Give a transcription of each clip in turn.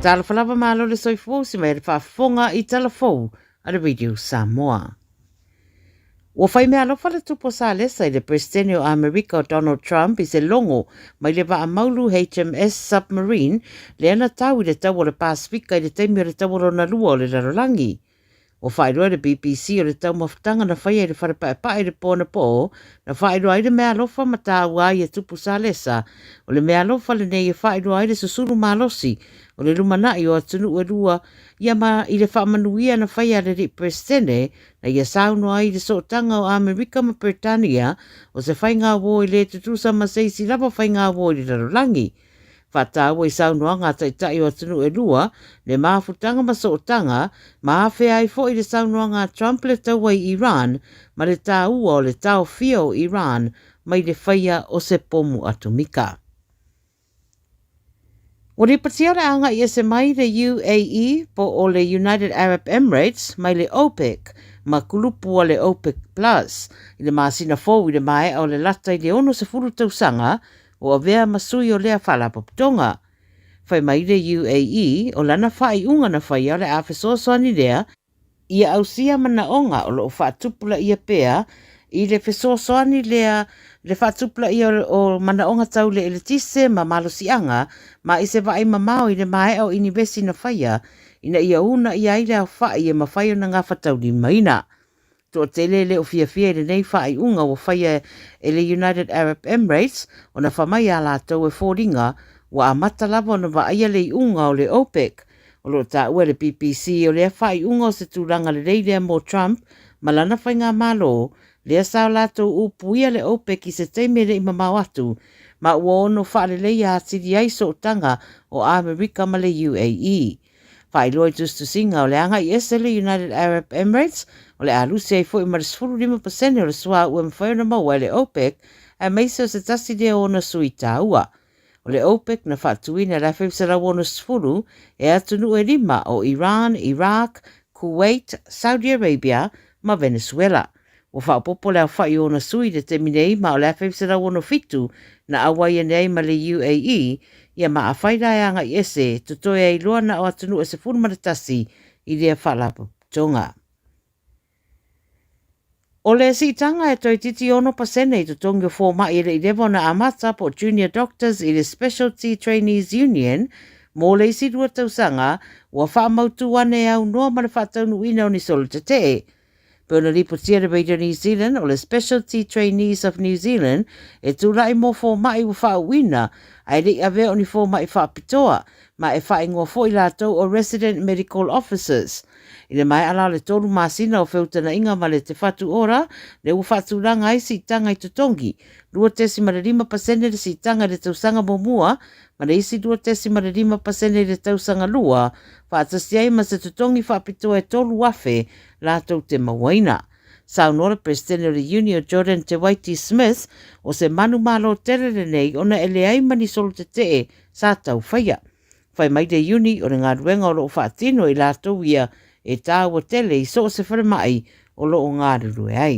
tala whalapa malo le soifo si mai whafonga I talafou a le Radio Samoa. Ua whai mea alofa le tupo sa lesa I le Presidente o Amerika o Donald Trump I se longo mai le wa maulu HMS Submarine le ana tau I le tau o le Pasifika I le taimi o le tau o na lua o le larolangi. O whaeroa le BBC o le tau mawhitanga na whaia I le wharepaepae le pōna pō, na whaeroa I le mea alofa mataua I e tupu sa lesa, o le mea alofa le nei e whaeroa I le susuru malosi, o le lumanai o atunu e rua, ia ma I le whaamanuia na whaia le ri Presidente, na ia saunoa I le sootanga o Amerika ma Britania, o se whainga wo I le tutusa ma seisi lapa whainga wo I le larolangi. Whātāua I saunoa ngā taitai o atunu e rua, le maafutanga ma sootanga, maafea I fo I le saunoa ngā Trump le taua I Iran, ma le tāua o le tau fia o Iran, mai le whaia o se pomu atomika. O le patia le anga I ese mai le UAE po o le United Arab Emirates, mai le OPEC, ma kulupu o le OPEC Plus, I le maasina fōu I le mae o le lata I le ono se furu tausanga, o avea masui o lea whalapaputonga. Whai mai le UAE o lana whai unga na whai o le awhesoasoani lea, ia ausia mana onga o lo whaatupula ia pea, I le whesoasoani lea le whaatupula ia o mana onga tau le eletise ma malosianga, ma I se vai mamao I le mae o inivesi na whaia, ina ia una ia I le au whai e ma whai o na ngā whatau ni maina. Toa tele le o fia le nei whai unga o whaia e le United Arab Emirates o na whamai a lātou e fōringa wa a matalava o na waaia le unga o le OPEC. O lo ta ua le BBC o le whai unga o se tūranga le reidea mō Trump ma lana whai ngā malo le sao lātou upuia le OPEC I se teime le ima mau atu ma ua ono whaale le ia atiri ai so tanga o Amerika ma le UAE. Whai loi justu singa o le anga I ese le United Arab Emirates o le alusi ai fo I marisfuru 5% o le sua ua mwhaiona maua le OPEC a meise o se tasi de o na sui tāua. O le OPEC na whaatuina la whewsara o na sfuru e atunu e 5 o Iran, Iraq, Kuwait, Saudi Arabia ma Venezuela. O whaopopo lea whai o na sui de te minei ma o le whewsara o na fitu na awaia nei ma le UAE ia ma a whairaianga I ese tutoe ai loa na o atunu e se furumaratasi I lea whalapa tonga. O le sitanga e toi titi ono pasene I tutongi o fōma I le ilevo na amata po Junior Doctors I le Specialty Trainees Union, mō le isi rua tausanga, ua whaamautu ane au noa ma le whaataunu ina o ni solo te te. Pēna ripotia le Radio New Zealand o le Specialty Trainees of New Zealand e tūrai mō fōma I ua whaauina, ai li ave o ni fōma I whaapitoa, ma e whaingoa fō I lātou o Resident Medical Officers. I le mai ala le tolu masina o whiutana inga ma le te whatu ora, le ua whaatūranga ai si tanga I tutongi, 2.5% le si tanga le tausanga momua, ma le isi 2.5% le tausanga lua, whaatasi ai ma se tutongi whaapitoa e tolu wafe, lātou te mawaina. Saunora Presidente o le Union Jordan Te Waiti Smith o se manu malo tere le nei ona ele ai mani solo te te sa tau whaia. Whai mai de uni o le ngā ruenga o lo whaatino I lātou ia e tāua tele I so se wharemai o lo o ngā rurue ai.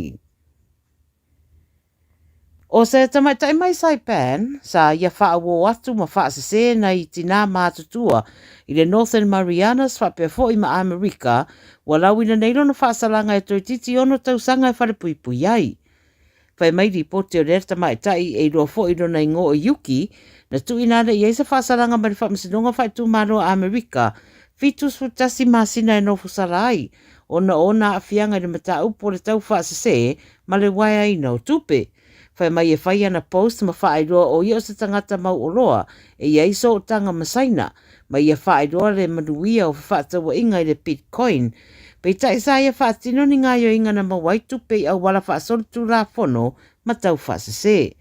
O se tamaitai mai Saipan, sa ia whaawo atu ma whaasese na I tina mātutua I le Northern Marianas whapea fo I ma Amerika, walau ina neilo na whaasalanga e toi titi ono tausanga e wharepuipui ai. Whai mai ripote o le tamaitai e roa fo I rona ingo o Yuki, na tu inana I eisa whaasalanga ma le whaamasinonga whaitu maro Amerika, fitus futasi masina e nofu sarai, ona a fianga I le mata upo le tau whaasese, ma le waia I no tupe. Whai mai e whai ana post ma whaairoa o ia o se tangata mau o loa, e ia iso o tanga masaina, ma ia whaairoa le manuia o whaatawa inga I le Bitcoin. Pei tai sa ia whaatino ni ngā yo inga na mawaitu pei au wala whaasoritu rā whono ma tau whaasese.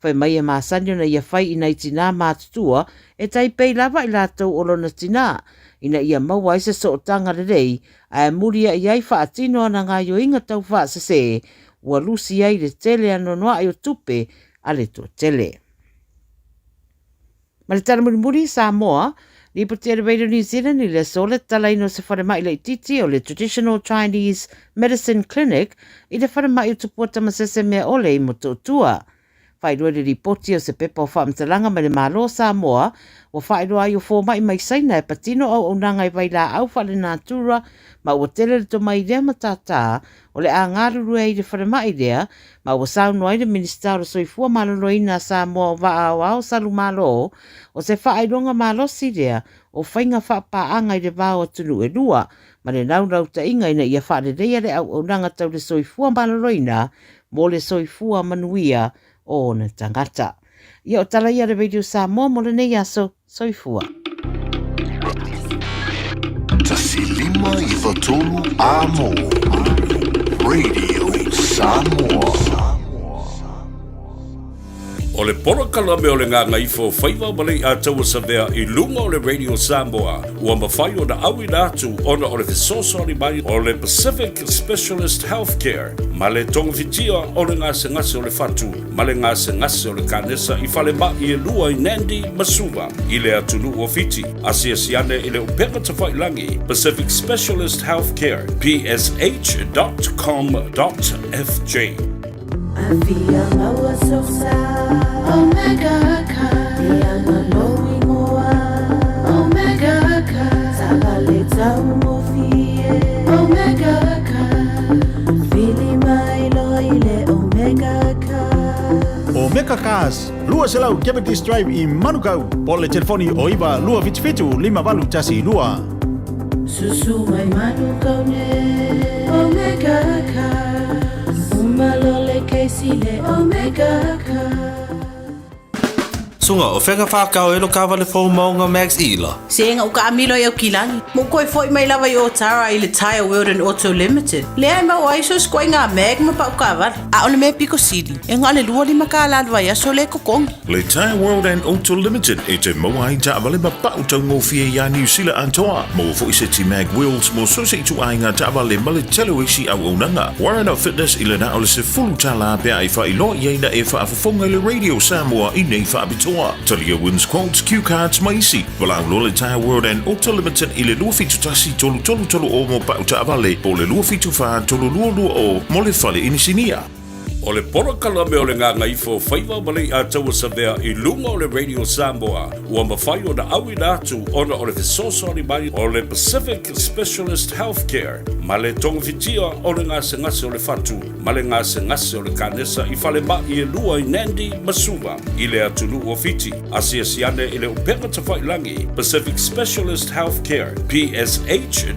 Whai mai e maasanio na ia whai ina I tina mātutua, e tai pei lava I lātou olo na tina, ina ia maua I se so o tanga le rei, a e muria I ai whaatino na ngā yo inga tau whaasese, ua lusi ai le tele anonoa I o tupe a le tō tele. Ma le tala muri Samoa, li putea le Radio New Zealand I le sole talaino se wharemai le titi o le Traditional Chinese Medicine Clinic I le wharemai o tupua tamasese mea ole I mo tōtua. Whairua le ripoti o se pepa o whaamtalanga ma le malo Samoa o whaeroa i o fō mai saina e patino au nanga i vai la au whale nātura ma ua tele le to mai rea matata o le a ngaruru e i le whare mai rea ma ua saunu ai le minister o soifua maloloina Samoa o waa o au salu malo o se whaeronga malosi rea o whainga whapaanga i le vāo tunu e lua ma le naunau ta inga ina ia whaare rea le au nanga tau le soifua maloloina mo le soifua manuia o na tangata. Ia o tala ia le Radio Samoa mo le nei aso soifua. Tasilima i vatolu amo. Radio Samoa. O le porokala me o le Gagaifo Faiva malei a taua savea i lunga o le Radio Samoa ua mawhai o na awi nātu ona o le fesosori mai o le Pacific Specialist Healthcare ma le tongafitia o le ngase o le fatu ma le ngase o le kanesa i fale mai e lua i Nandi Masuva i le atunu o fiti asiasiane i le upeka tawhailangi Pacific Specialist Healthcare psh.com.fj Avia maua sosa Omega ka Diana loi moa Omega ka Tagale tau mo fie Omega ka Fili mai loi le Omega ka Omega Cars, lua selau Cavendish Drive i Manukau. Po le telefoni o iwa lua fitu lima valu tasi lua. Susu mai Manukau ne Omega ka Malole keisile Omega ka Sunga o whenga whakao elo kawa le fō maunga Max Ila. Senga uka amilo e au kilangi. Mo koe foi mai lava i o tara i le Tire World and Auto Limited. Lea mau aiso skoi ngā meg ma pau kawa. A ole me Pico City. E ngā le lua lima ka alalwa ia so le kokong. Le Tire World and Auto Limited e te moa i ta avale ma pau tau ngofie ia New Zealand antoa. Mo fo i se ti mag wheels mo so se i tu ai ngā ta avale ma le telewishi au unanga. Warranties Fitness i le na ole se fulu tala pia i wha i lo i eina e wha afafonga i le Radio Samoa i nei wha abitoa. Talia wins quotes, cue cards, maisi. Walau lo Tire World and Auto Limited i le lua fitu tasi tolu o mo pau ta avale. Po le lua fitu wha tolu lua o mo le whale inisinia. O le porokala me o le Gagaifo Faiva malei a taua savea i lunga o le Radio Samoa ua mawhai o na awi nātu ona o le fesosori mai o le Pacific Specialist Healthcare ma le tongafitia o le ngase o le fatu ma le ngase o le kanesa i fale mai e lua i Nandi Masuva i le atunu o fiti asiasiane i le upeka tawhailangi Pacific Specialist Healthcare psh.com.fj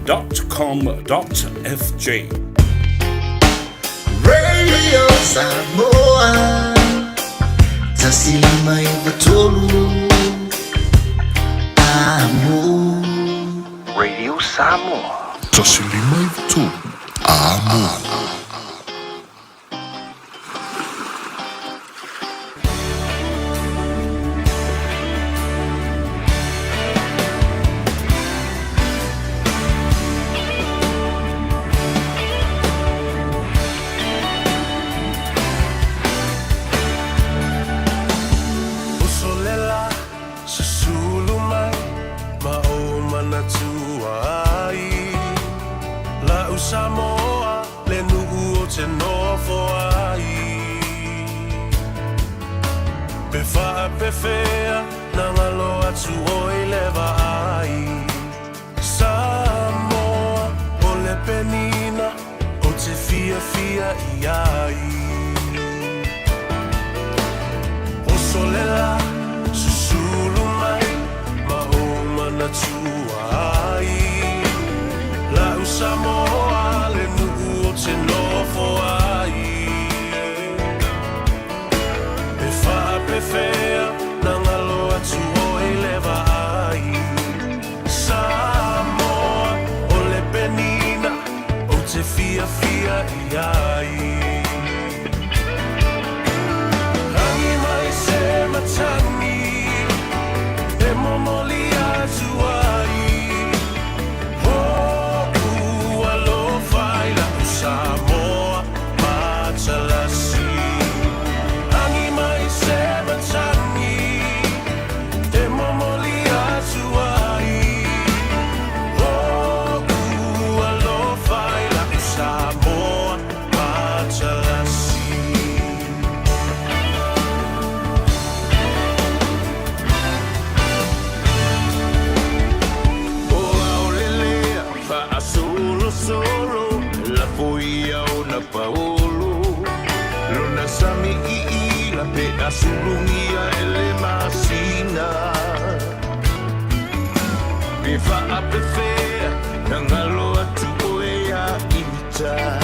Radio Samoa. Tasilima i vatolu amo. Radio Samoa. Tasilima i vatolu amo. Samoa, le nu'u o te nofo ai. Pe wha pe whea, na ngalo atu o i lewa ai. Samoa, o le penina, o te fia i ai. O solela, susulu mai, ma o mana tua ai. La u Samoa, le nu'u o te nofo ai. Pe wha pe whea, na ngalo atu o i lewa ai. Samoa, o le penina, o te fia i ai. Hangi mai se matani, e momoli atu ai. Samoa, Machalasi. Hangi mai se matani, e momoli atu ai. O alofa ila Samoa, Asulungia ele masina Me whaapewhea Na ngalo atu oea ita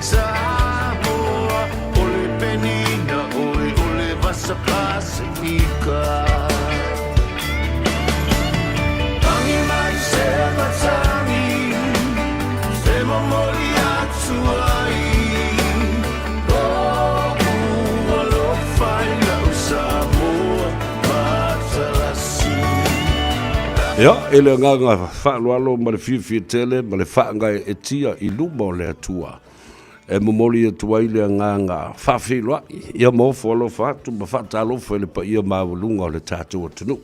Samoa Ole penina ole vasa Pasifika Tangi mai se matangi Se mamori atu ai Ia, ele nganga whaalualo ma le whiwhi tele, ma le whaangai e tia I luma o le atua. E momoli atua I le nganga whawhilua, ia mofo alo whatu, ma whaatalofa ele pa ia mawalunga o le tātua tunu.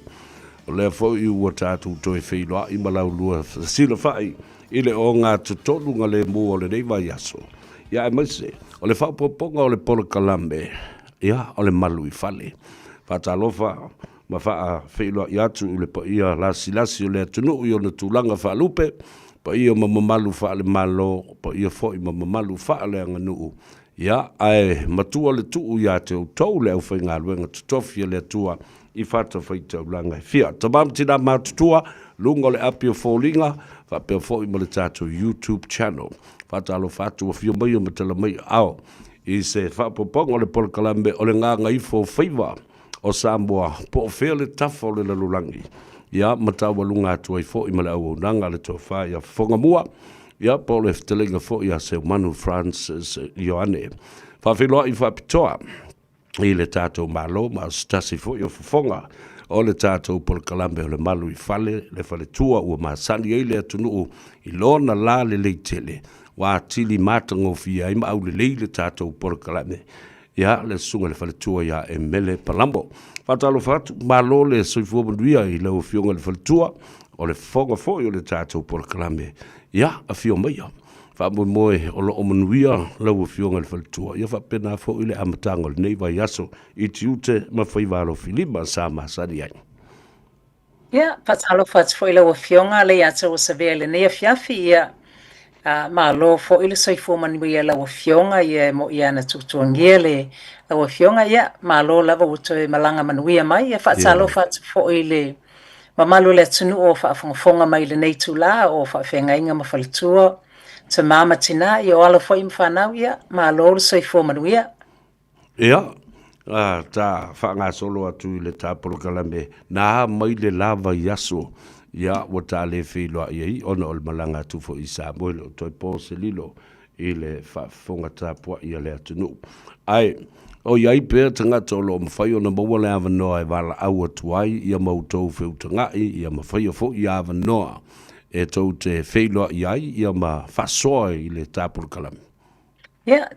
O le fo I ua tātua toi whilua, I malau lua sila whai, I le o ngā tutonu ngā le mua o le neiva yaso. Ia e maise, o le whapoponga o le polo kalame, ia o le malu I whale. Whaatalofa, ma faa whailua I atu I le pa ia lasi o le atunu I o na tūlanga wha lupe, pa ia mamamalu wha le malo, pa ia fo I mamamalu wha le anganuu. Ia, ai matua le tuu ia te tau le au whai ngā luenga tutofia le atua I whata whaita ulanga. Fia, tamam tina mātutua, lunga le apio fōlinga, wha pia fo I ma le tātou YouTube channel. Whata alo whātua fia mai o matala mai au. I se whapoponga le polkalame o le Gagaifo Faiva. O Samoa, po fea le tafa o le lalulangi. Ia, matawa lunga atua I fo I male au nanga le tofa ia fonga mua. Ia, po le ftelenga fo ia se manu Francis Ioane. Whawhiloa I whapitoa. I le tātou malo, ma stasi fo ia fonga. O le tātou pol kalambe o le malu I fale, le fale tua ua maasani e le atunuu I lona la le leitele. Wa tili matango fia I ma au le leile tātou pol kalambe. Ia le sunga le fale tua ia e mele palambo. Fatalo fatu, malo le soifua manuia I lau fionga le fale tua, o le fonga foi o le tātou por kalame. Ia, a fio maia. Whamoe moe o lo o manuia lau fionga le fale tua. Ia whapena foi le amatanga le neiva yaso I tiute ma Faiva Filima sa masani ai. Ia, fatalo fatu foi lau fionga le yato o savea le nea fiafi ia. Malo fo ile soifua manuia lau fionga ia mo ia na tutuangia le lau fionga ia malo lava uto malanga manuia mai ia fatalo fatu fo ile mamalu le tunu o whaafonga mai le nei tula o whaafengainga mawhalitua te mama tina ia o ala fo I mwhanau ia malo le soifua manuia. Ia, ta whaanga solo atu I le tāpolo kalame na mai le lava yaso. Ia, wata le whiloa I ona o le malanga tufo I Samoa o toi po se lilo I le whafonga tāpua I le atunu. Ai, o iai pēr tangata o lo mawhai o na maua le awanoa e wala au atuai ia mautou whiu tangai ia mawhai o fo I awanoa e tau te whiloa iai ia ma whasoa I le tāpura kalami. Ia,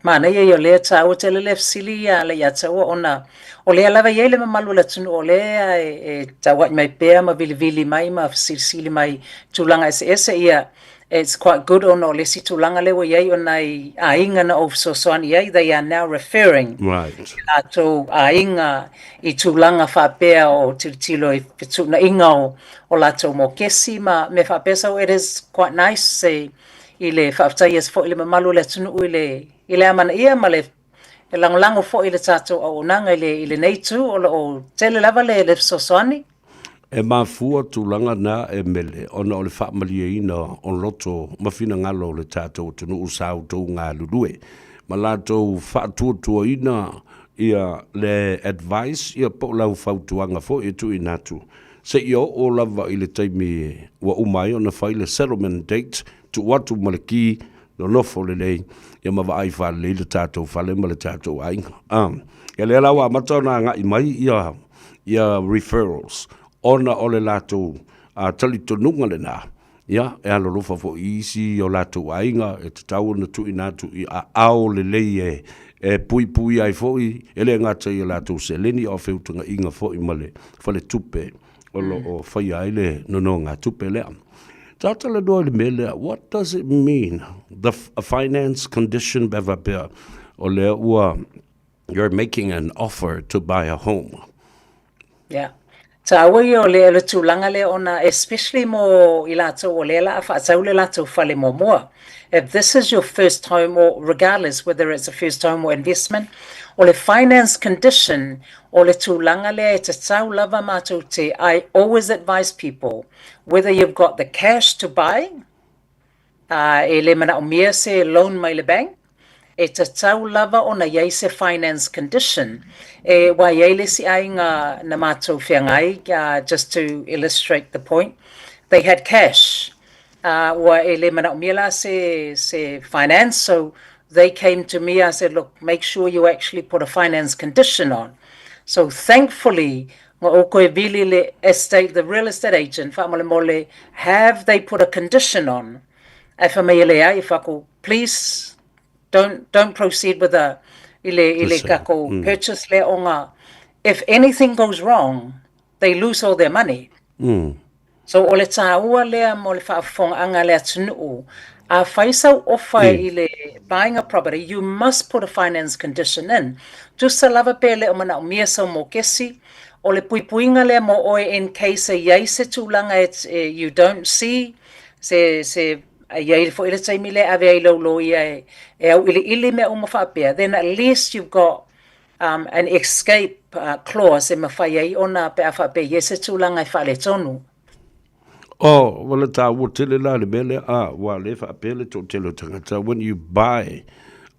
mana ia o lea tau te le lefsili ia le ia tau ona o lea lava ia le mamalu la tunu o lea e tau ai mai pēr ma vili mai ma silisili mai tūlanga ese ia it's quite good ono lesi tūlanga lewa iai ona I ainga na o sosoani iai they are now referring to ainga I tūlanga whapea o tilitilo I petuna inga o lato mo kesi ma me whapea so it is quite nice se I le whaafatai as fo I le mamalu le tunu I le amana ia ma le langolango fo I le tātou au nanga I le neitu o tele lava le sosoani. E mafua tūlanga na e mele, ona o le whaamalia ina o loto mawhina ngalo le tātou tunu usau tau ngā lulue. Ma lātou whaatuatua ina ia le advice ia po lau whautuanga fo I tu inatu. Se ia o lava I le taimi wa umai ona whai le settlement date tu watu malaki no nofo le lei ia mawa ai wha le tātou whale ma le tātou ainga. Ia le alawa matona ngā I mai ia referrals. Ona o le lato talitonunga le nā. Ia, e alo lofa fo isi o lato ainga, e te tau na tu inatu I a ao le lei e pui ai fo I, ele ngata I lato se leni o whiutunga inga fo I male, fale tupe, o lo o whaia ele nono ngā tupe lea. Tata le doa le mele, what does it mean? The finance condition beva pia, o le ua, you're making an offer to buy a home. Yeah. Tāwai o le tūlanga le ona, especially mo I lātou o le la whaatau le lātou whale mo mua. If this is your first home, or regardless whether it's a first home or investment, O le finance condition, o le tūlanga lea e te tau lava mātou te, I always advise people, whether you've got the cash to buy, e le mana o mia se loan mai le bank, e te tau lava o na iei se finance condition, e wa iei le si ai ngā na mātou whiangai, just to illustrate the point, they had cash, wa e le mana o mia la se finance, so they came to me, I said, look, make sure you actually put a finance condition on. So thankfully, the real estate agent, have they put a condition on? Please don't proceed with a purchase. If anything goes wrong, they lose all their money. So ole tāua lea mo le whaafonga lea tunu a whaisau ofa buying a property, you must put a finance condition in. Just sa lava pele o mana o mia sa mo kesi, o le puipuinga lea mo oe in case a iei se tūlanga you don't see, se a iei fo ile taimi lea ave ai lau ia e au ili me o mo whaapea, then at least you've got an escape clause e mawhai ai ona pe a whaapea iei se tūlanga e whaale tonu. Wala tā ua tele la le mele wa le whaapele tō telo tangata. When you buy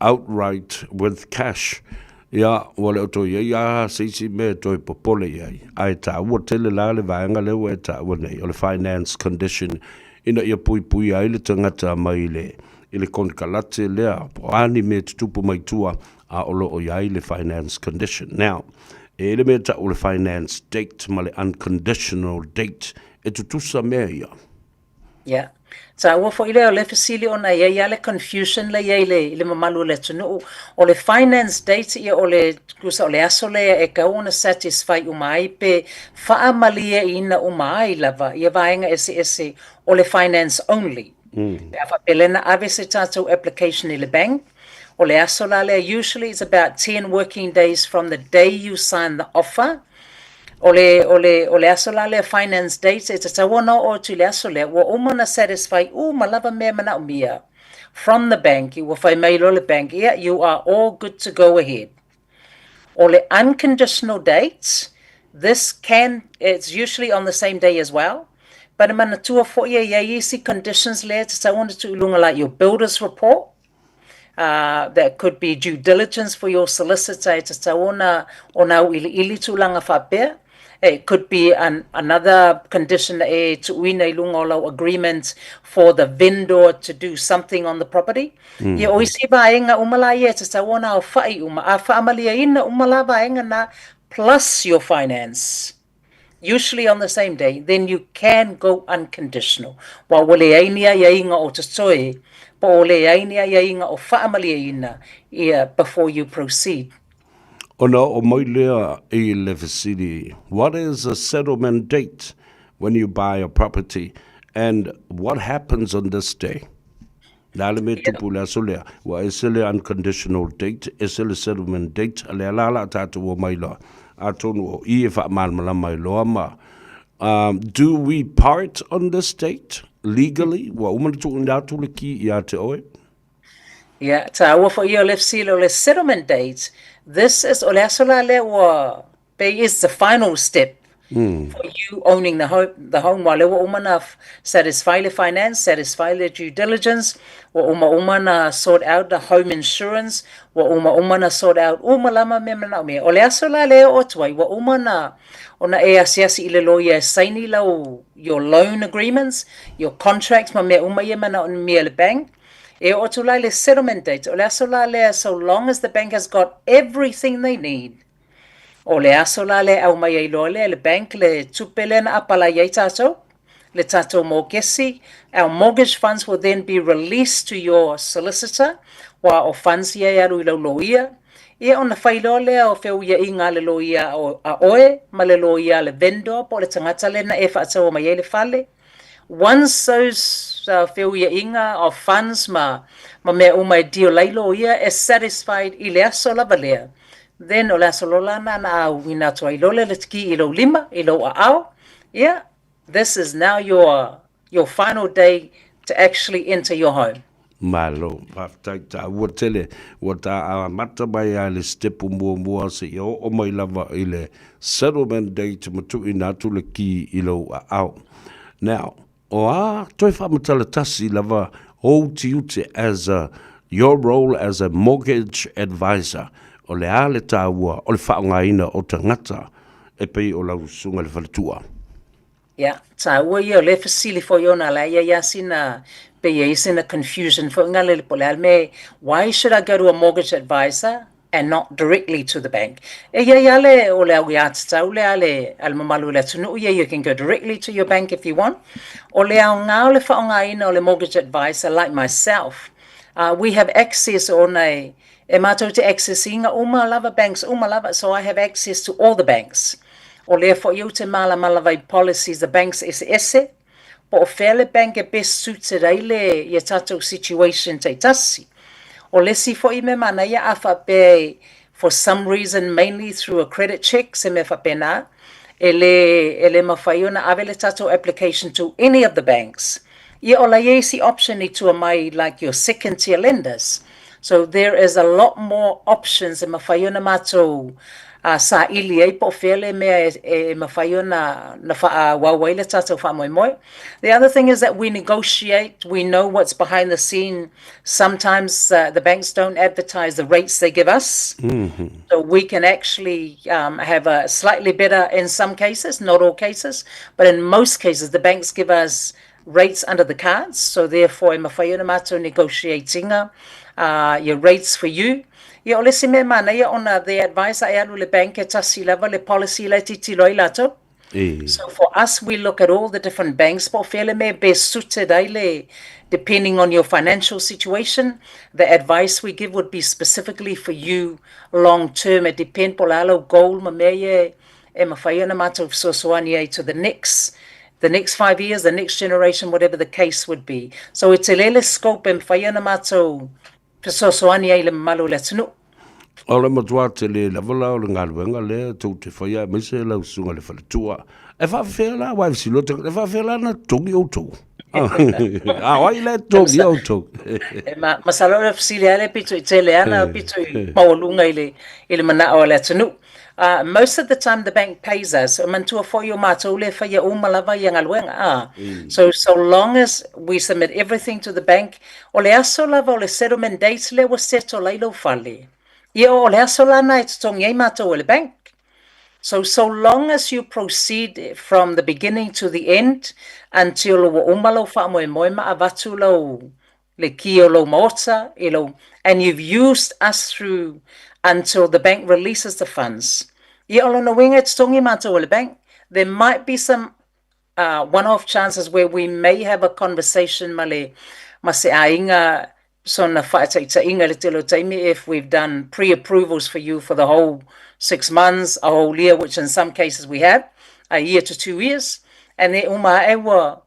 outright with cash, wale o tō ia seisi me tō popole iai. Ai tā ua tele la le vaenga leo e tā ua nei. O le finance condition ina ia pui ai le tangata mai le konkalate lea. Po ani me tutupu mai tua o lo o iai le finance condition. Now, ele me tā o le finance date ma le unconditional date. E tutusa mea ia. Yeah. So ua fo ile o le fasili ona ia le confusion le ia le mamalu le tunu o le finance date ia o le kusa o le aso le e ka ona satisfy umai pe faamalia ina umai lava ia vaenga ese o le finance only. Pe afa pelena ave se tatou application i le bank o le aso la le usually it's about 10 working days from the day you sign the offer. Ole aso la le finance date e te tawana o tu le aso le wa umana satisfy malava me mana umia from the bank you will find mail le bank you are all good to go ahead. Ole unconditional dates it's usually on the same day as well, but mana tua fo ia easy conditions le te tawana tu lunga like your builder's report. That could be due diligence for your solicitor te tawana ona ili tulanga whapea. It could be another condition to uina ilunga agreement for the vendor to do something on the property. Ye oisi vaenga umala ye te tawana o whai a whaamalia ina umala vaenga na plus your finance. Usually on the same day, then you can go unconditional. Wa wale ainia yainga o te soe, pa ole ainia yainga o whaamalia ina before you proceed. Ona o mai lea e le fasili. What is a settlement date when you buy a property, and what happens on this day? Nale me tupu le asolea. Wa esele unconditional date, esele settlement date, ale alala tatu o mai loa. Atonu o i e whaamalmala mai loa ma. Do we part on this date legally? Wa umana tu ndatu le ki i ate oe? Yeah, ta ua fo ia le fasili le settlement date. This is is the final step for you owning the home. Wale wa umana satisfy the finance, satisfy the due diligence, wa umana sort out the home insurance, wa umana sort out umalama memana me. Ole asola le otwai wa umana ona e asiasi ile loia saini lau your loan agreements, your contracts ma me umaya mana on me le bank. E o tulai le settlement date, o le aso la le so long as the bank has got everything they need. O le aso la le au mai ai loa le bank le tupele na apala iai tātou, le tātou mōkesi. Our mortgage funds will then be released to your solicitor, wa o funds iai aru i lau loia. Ia ona whailoa lea o wheu ia i ngā le loia a oe, ma le loia le vendor, po le tangata le na e whaatau o mai ai le whale. Once those whewia inga of funds ma mea umai dio lailo ia is satisfied i le aso lava lea, then o le aso lolana na au ina toa i lole le tiki i lo lima, i lo a au. This is now your final day to actually enter your home. Malo, ta ua tele, ua ta a mata mai a le stepu mua se i o mai lava i le settlement date matu i natu le ki i lo a au. Now, o a toi whamatala tasi lava o ti ute as your role as a mortgage advisor, o le a le ta ua, o le whaongaina o tangata, e pei o lau sunga le whaletua. Yeah, ta ua ia le fasili fo yona la ia sina pe ia sina confusion fo ngale le pole alme, why should I go to a mortgage advisor and not directly to the bank? E ia le o le au ia tata o le ale al mamalu le tunu ia you can go directly to your bank if you want. O le au ngā o le whaongaina o le mortgage advisor like myself, we have access on e mātou te access i ngā umalava banks, so I have access to all the banks. O lea fo iu te malamai policies, the banks ese, po o whele bank e best suited ai le ia tātou situation te tasi. O le si fo i me mana ia awha pe, for some reason, mainly through a credit check, se me whape nā, ele mawhaiona ave le tātou application to any of the banks. Ia o la iesi option i tua mai like your second tier lenders. So there is a lot more options e mawhaiona mātou sa ili ei po fele mea e mawhaiona na wha wawaile tātou wha moi moi. The other thing is that we negotiate, we know what's behind the scene. Sometimes the banks don't advertise the rates they give us. Mm-hmm. So we can actually have a slightly better in some cases, not all cases, but in most cases the banks give us rates under the cards. So therefore, e mawhaiona mātou negotiatinga your rates for you. Ia o le si me mana ia ona the advisor e alu le bank e tasi lava le policy le titilo i lato. So for us, we look at all the different banks, po fele me best suited ai le, depending on your financial situation. The advice we give would be specifically for you long term. It depend po lalo goal ma me e mawhaiona mātou sosoani ai to the next 5 years, the next generation, whatever the case would be. So it's a lele scope e mawhaiona mātou sosoani ai le malu le tunu. O le matua te le lavala o le ngaluenga le tau te whaia me se lau sunga le whaletua. E whawhea la wai silota, e whawhea la na tongi o tau. Wai le tongi o tau. Masalo le fsili ale pitu i tele ana pitu i maolunga i le mana o le tunu. Most of the time the bank pays us. Mantua fo yo mātou le whaia o malawa i ngaluenga. So long as we submit everything to the bank, o le aso lava o le settlement date le wa seto lailo whale. Ia o le aso lana e tutongi ai mātou o le bank. So long as you proceed from the beginning to the end until lo umalo wha moe moe ma avatu lo le ki o lo maota, and you've used us through until the bank releases the funds. Ia o lona winga e tutongi mātou o le bank. There might be some one-off chances where we may have a conversation ma se ainga so na whaetaita inga le telo taimi if we've done pre-approvals for you for the whole 6 months, a whole year, which in some cases we have, a year to 2 years. And then uma e wa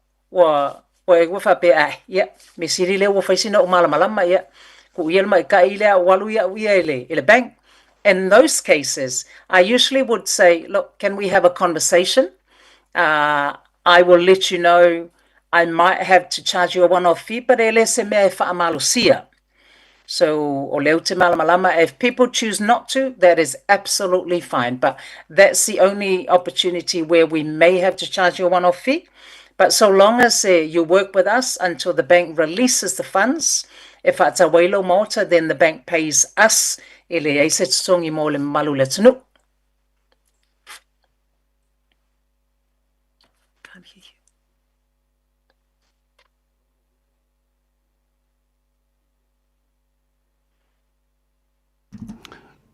whape me siri le wa whaisina malama ku ia mai ka ile walu ia ile bank. In those cases, I usually would say, look, can we have a conversation? I will let you know I might have to charge you a one-off fee, but so, if people choose not to, that is absolutely fine. But that's the only opportunity where we may have to charge you a one-off fee. But so long as you work with us until the bank releases the funds, if it's a wailo mota, then the bank pays us. Can't hear you.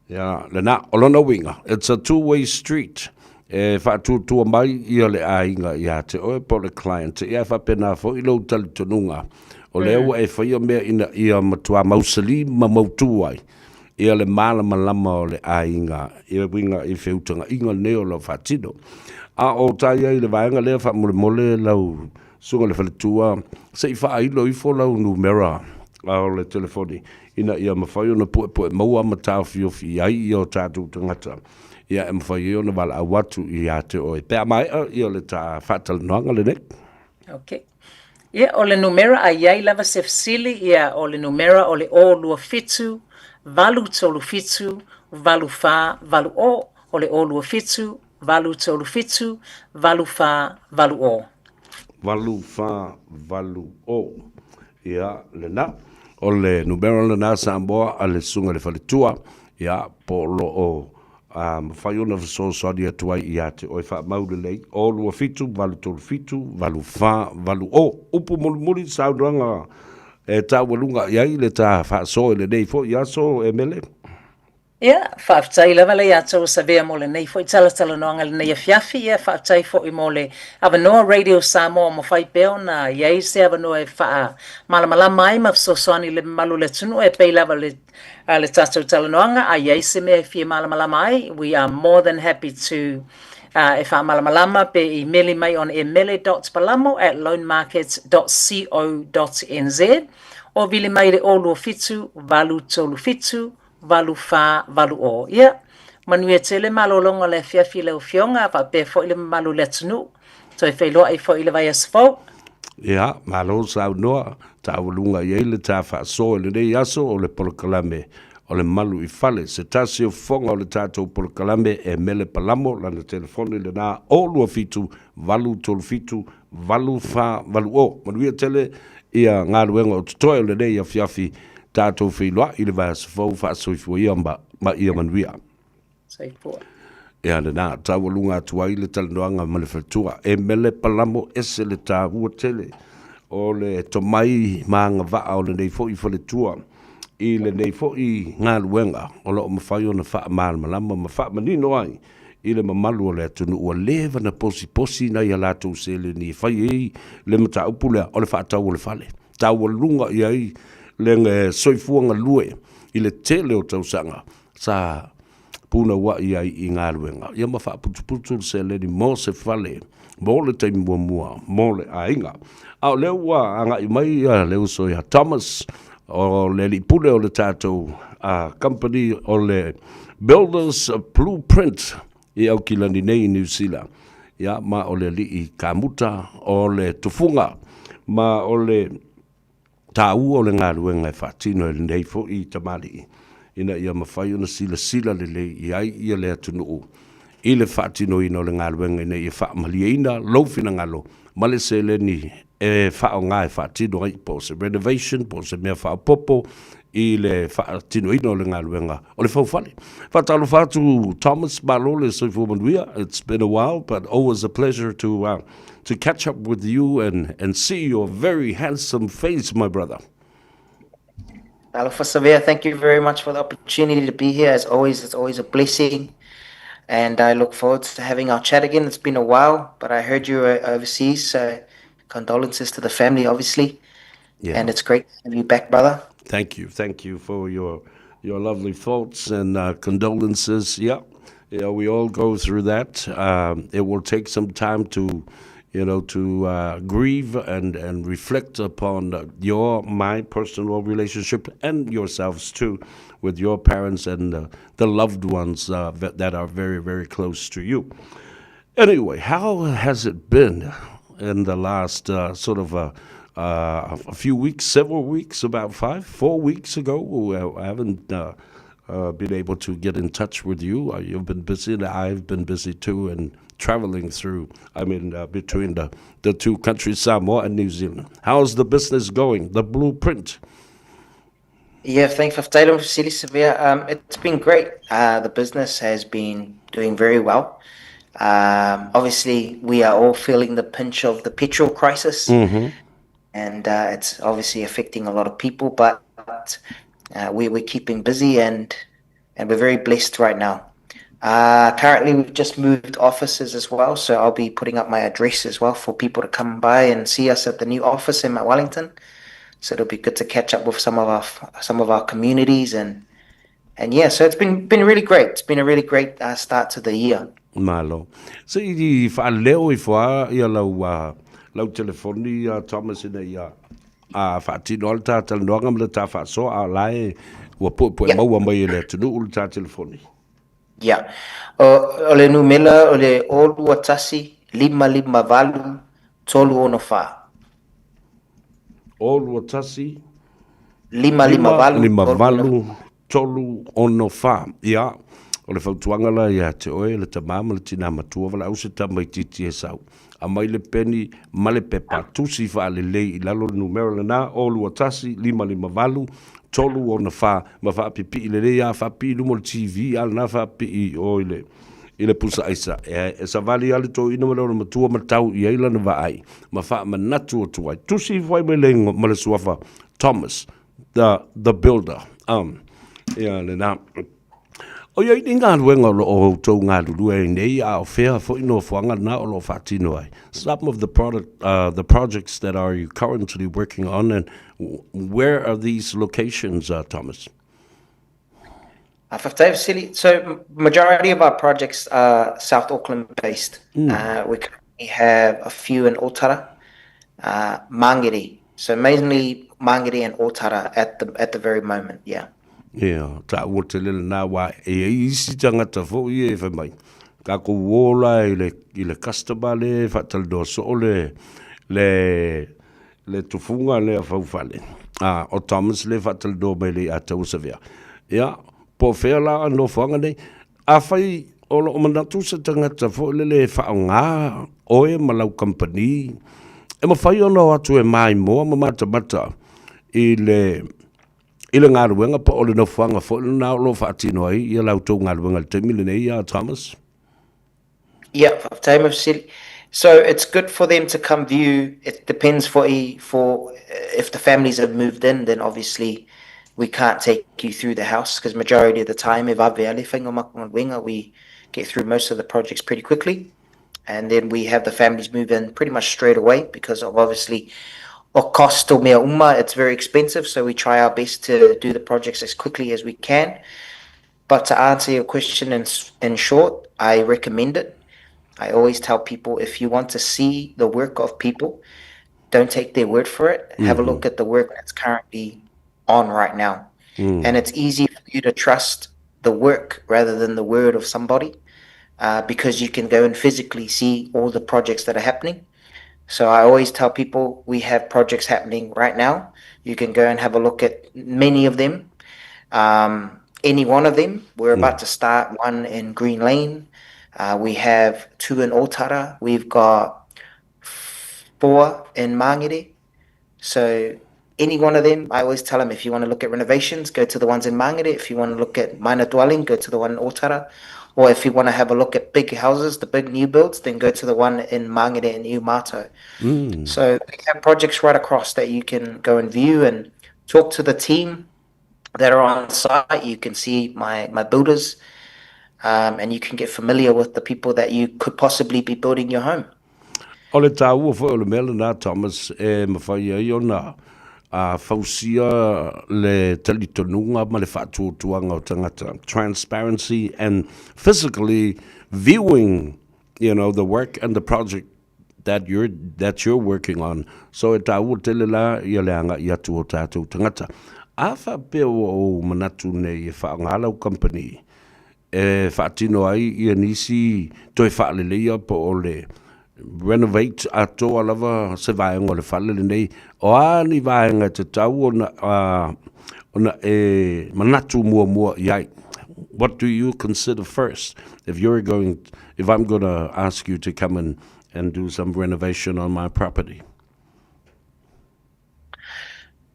Yeah, lena olona winga. It's a two-way street. Whātua mai I le ainga ia te oe po le client. Ia whapena fo ilo tali tonunga. O leo e whaia mea ina ia matua mausali ma mautuai. Ia le malama lama o le ainga. Ia winga I whiutanga inga neo la whatino. A o tai ai le vaenga lea whamole mole lau sunga le whaletua. Se I whailo I fo lau numera o le telefoni. Ina ia mawhai ona pue maua matau fiofi ai o tātou tangata. Ia mawhai ona wala awatu I ate oe. Pea mai ia le tā whatal noanga le nek. Okay. Ia o le numera a iai lava se fesili ia o le numera o le o lua fitu, valu tolu fitu, valu fa, valu o le o lua fitu, valu tolu fitu, valu fa, valu o. Valu fa valu o. Ia lena. O le numero lena Samoa a le sunga le faletua. Ia po lo o mawhai ona so sodi atuai ia te oi wha maule lei. O lua fitu, valu tolu fitu, valu fa, valu o. Upu muri saunanga e tā walunga iai le tā wha so le nei fo ia so e mele. Ia, whaafitai lava le atou sa vea mo le nei fo i tala noanga le nei afiafi ia whaafitai fo i mo le avanoa Radio Samoa mo whai peo na iai se avanoa e wha malamala mai ma fsosoani le malu le tunu e pei lava le tatou tala noanga a iai se mea fia malamala mai. We are more than happy to e wha malamalama pe i meli mai on emele.palamo@loanmarkets.co.nz o vili mai le olu fitu, valu tolu fitu, valu fa, valu o. Ia, manuia tele malolonga le fiafi le ufionga, va pe fo ile malu le tunu, to e whailoa i fo ile vai asfo. Ia, malo sa noa, ta walunga iai le tā wha so le nei aso o le polokalame o le malu i fale. Se tasi o fonga o le tātou polokalame e mele palamo lana telefoni le nā o lua fitu, valu tolu fitu, valu fa, valu o. Manuia tele ia ngā ruenga o tutoe o le nei a fiafi tātou whiloa i le vai asfo wha soifua ia ma ia manuia. Soifua. Ia le nā tawalunga tuai le talanoanga ma le whatua. E mele palamo ese le tā ua tele o le tomai maanga vaa o le nei fo i whale tua. I le nei fo i ngā luenga o lo mawhai o na wha maal malama ma wha manino ai. I le mamalu o le atunu ua lewa na posi na ia lātou se le ni whai ei le mata upu lea o le wha tau o le whale. Tawalunga i ai le nge soifuanga lue i le tele o tausanga sa puna wa ia i ngā luenga. Ia ma wha putu se le ni mo se whale, mo le taimi mua, mo le ainga. Au leo wa anga i mai leo so ia Thomas, o le li pule o le tātou company o le Builders Blueprint i au kilani nei New Zealand. Ia ma o le li i kamuta o le tufunga, ma o le tāu o le ngā luenga e whatino e nei fo i tamali. Ina ia mawhai ona sila le le iai ia le atunuu. I le whaatino ina o le ngā luenga ina ia whaamalia ina laufina ngalo. Male se le ni e whao ngā e whaatino ai po se renovation, po se mea whaapopo i le whaatino ina o le ngā luenga. O le whauwhale. Whatalo whatu Thomas Malole soifu manuia. It's been a while, but always a pleasure to catch up with you and see your very handsome face, my brother. Alofa Savea, thank you very much for the opportunity to be here. As always, it's always a blessing. And I look forward to having our chat again. It's been a while, but I heard you were overseas, so condolences to the family, obviously. Yeah. And it's great to have you back, brother. Thank you for your lovely thoughts and condolences. Yeah, we all go through that. It will take some time to grieve and reflect upon my personal relationship and yourselves too with your parents and the loved ones that are very, very close to you. Anyway, how has it been in the last a few weeks, several weeks, about 4 weeks ago? I haven't been able to get in touch with you. You've been busy and I've been busy too, and traveling through, between the two countries, Samoa and New Zealand. How's the business going, the Blueprint? Yeah, thanks for Taylor Severe. It's been great. The business has been doing very well. Obviously, we are all feeling the pinch of the petrol crisis, and it's obviously affecting a lot of people, but we're keeping busy and we're very blessed right now. Currently, we've just moved offices as well, so I'll be putting up my address as well for people to come by and see us at the new office in Mount Wellington. So it'll be good to catch up with some of our communities and yeah. So it's been really great. It's been a really great start to the year. Malo. So I whaaleo I wha ia lau telefoni Thomas ina ia whaatino al tā talanoanga mele tā whaaso a lae ua poe maua mai le tunu ulu tā telefoni. Yeah. O le numela o le olu atasi 552 tolu ono wha. o lua tasi lima lima tolu valu tolu ono fa ia o le fautuanga la ia te oe le tamama le tina matua wala au se tamaititi e sau a mai le peni ma le pepa tusi fa le lei i lalo le numero le na o lua tasi lima valu tolu ona fa ma fa pipi i le lei a fa pi lumo le TV al na fa pi o ile pusa aisa e sa vali ale to ina mala ma tua ma tau i ila na vai ma fa ma natu tu ai tu si vai me lengo ma le suafa Thomas the builder ya le na o ia inga luenga o to nga lu e nei a fair for ino fanga na o lo fatino ai some of the projects that are you currently working on and where are these locations Thomas? So majority of our projects are South Auckland based. We currently have a few in Otara, Mangere. So mainly Mangere and Otara at the very moment. Yeah. Yeah, ta o te lele nā wā isi tangata fo i e whamai. Ka ko wola i le customer le whataldo so le tufunga le a whauwhale. O Thomas le whataldo mai le a tausavea. Ia, po whea la anō whanga nei, a whai o lo manatu sa tangata fo le whaonga oe malau company. E ma whai ono atu e mai moa ma mata i le ngā ruenga pa ole no whanga fo le nā lo whaatino ai i lau tō ngā ruenga le te mile nei Thomas? Yeah, time of city. So it's good for them to come view. It depends for if the families have moved in, then obviously we can't take you through the house because majority of the time, if we get through most of the projects pretty quickly. And then we have the families move in pretty much straight away because of obviously cost to mea uma, it's very expensive. So we try our best to do the projects as quickly as we can. But to answer your question in short, I recommend it. I always tell people, if you want to see the work of people, don't take their word for it. Have a look at the work that's currently on right now. And it's easy for you to trust the work rather than the word of somebody because you can go and physically see all the projects that are happening. So I always tell people we have projects happening right now. You can go and have a look at many of them. Any one of them. We're about to start one in Green Lane. We have 2 in Otara. We've got 4 in Mangere. So any one of them, I always tell them, if you want to look at renovations, go to the ones in Mangere. If you want to look at minor dwelling, go to the one in Otara. Or if you want to have a look at big houses, the big new builds, then go to the one in Mangere and Umato. So we have projects right across that you can go and view and talk to the team that are on site. You can see my builders. And you can get familiar with the people that you could possibly be building your home. Ole tāua fo ole mele nā Thomas e mawhai ai o nā fausia le talitonunga ma le whaatuotuanga o tangata. Transparency and physically viewing, the work and the project that you're working on. So e tāua tele la ia leanga i atu o tātou tangata. Awha peo o manatu nei e whaangalau company. E whaatino ai i anisi toi whaalelea po o le renovate ato alava se vaenga le whalele nei o ani vaenga te tau ona e manatu mua iai. What do you consider first if I'm going to ask you to come in and do some renovation on my property?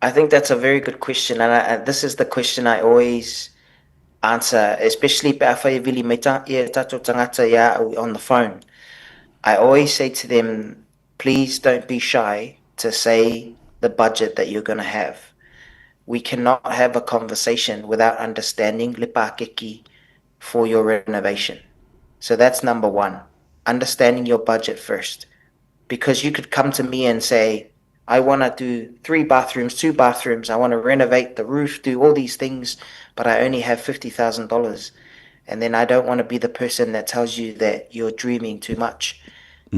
I think that's a very good question, and this is the question I always answer, especially on the phone. I always say to them, please don't be shy to say the budget that you're going to have. We cannot have a conversation without understanding lipakeki for your renovation. So that's number one, understanding your budget first. Because you could come to me and say, I want to do 3 bathrooms, 2 bathrooms. I want to renovate the roof, do all these things, but I only have $50,000. And then I don't want to be the person that tells you that you're dreaming too much.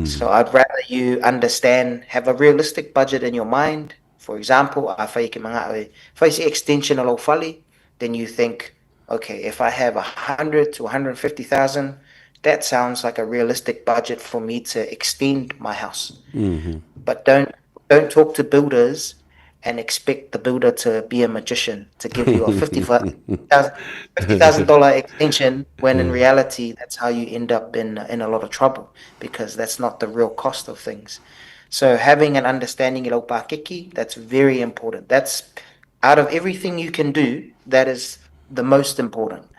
So I'd rather you understand, have a realistic budget in your mind. For example, if I say extension of Lofali, then you think, okay, if I have 100 to 150,000, that sounds like a realistic budget for me to extend my house. But don't talk to builders and expect the builder to be a magician to give you a $50,000 extension, when in reality that's how you end up in a lot of trouble, because that's not the real cost of things. So having an understanding of pakeki, that's very important. That's out of everything you can do, that is the most important.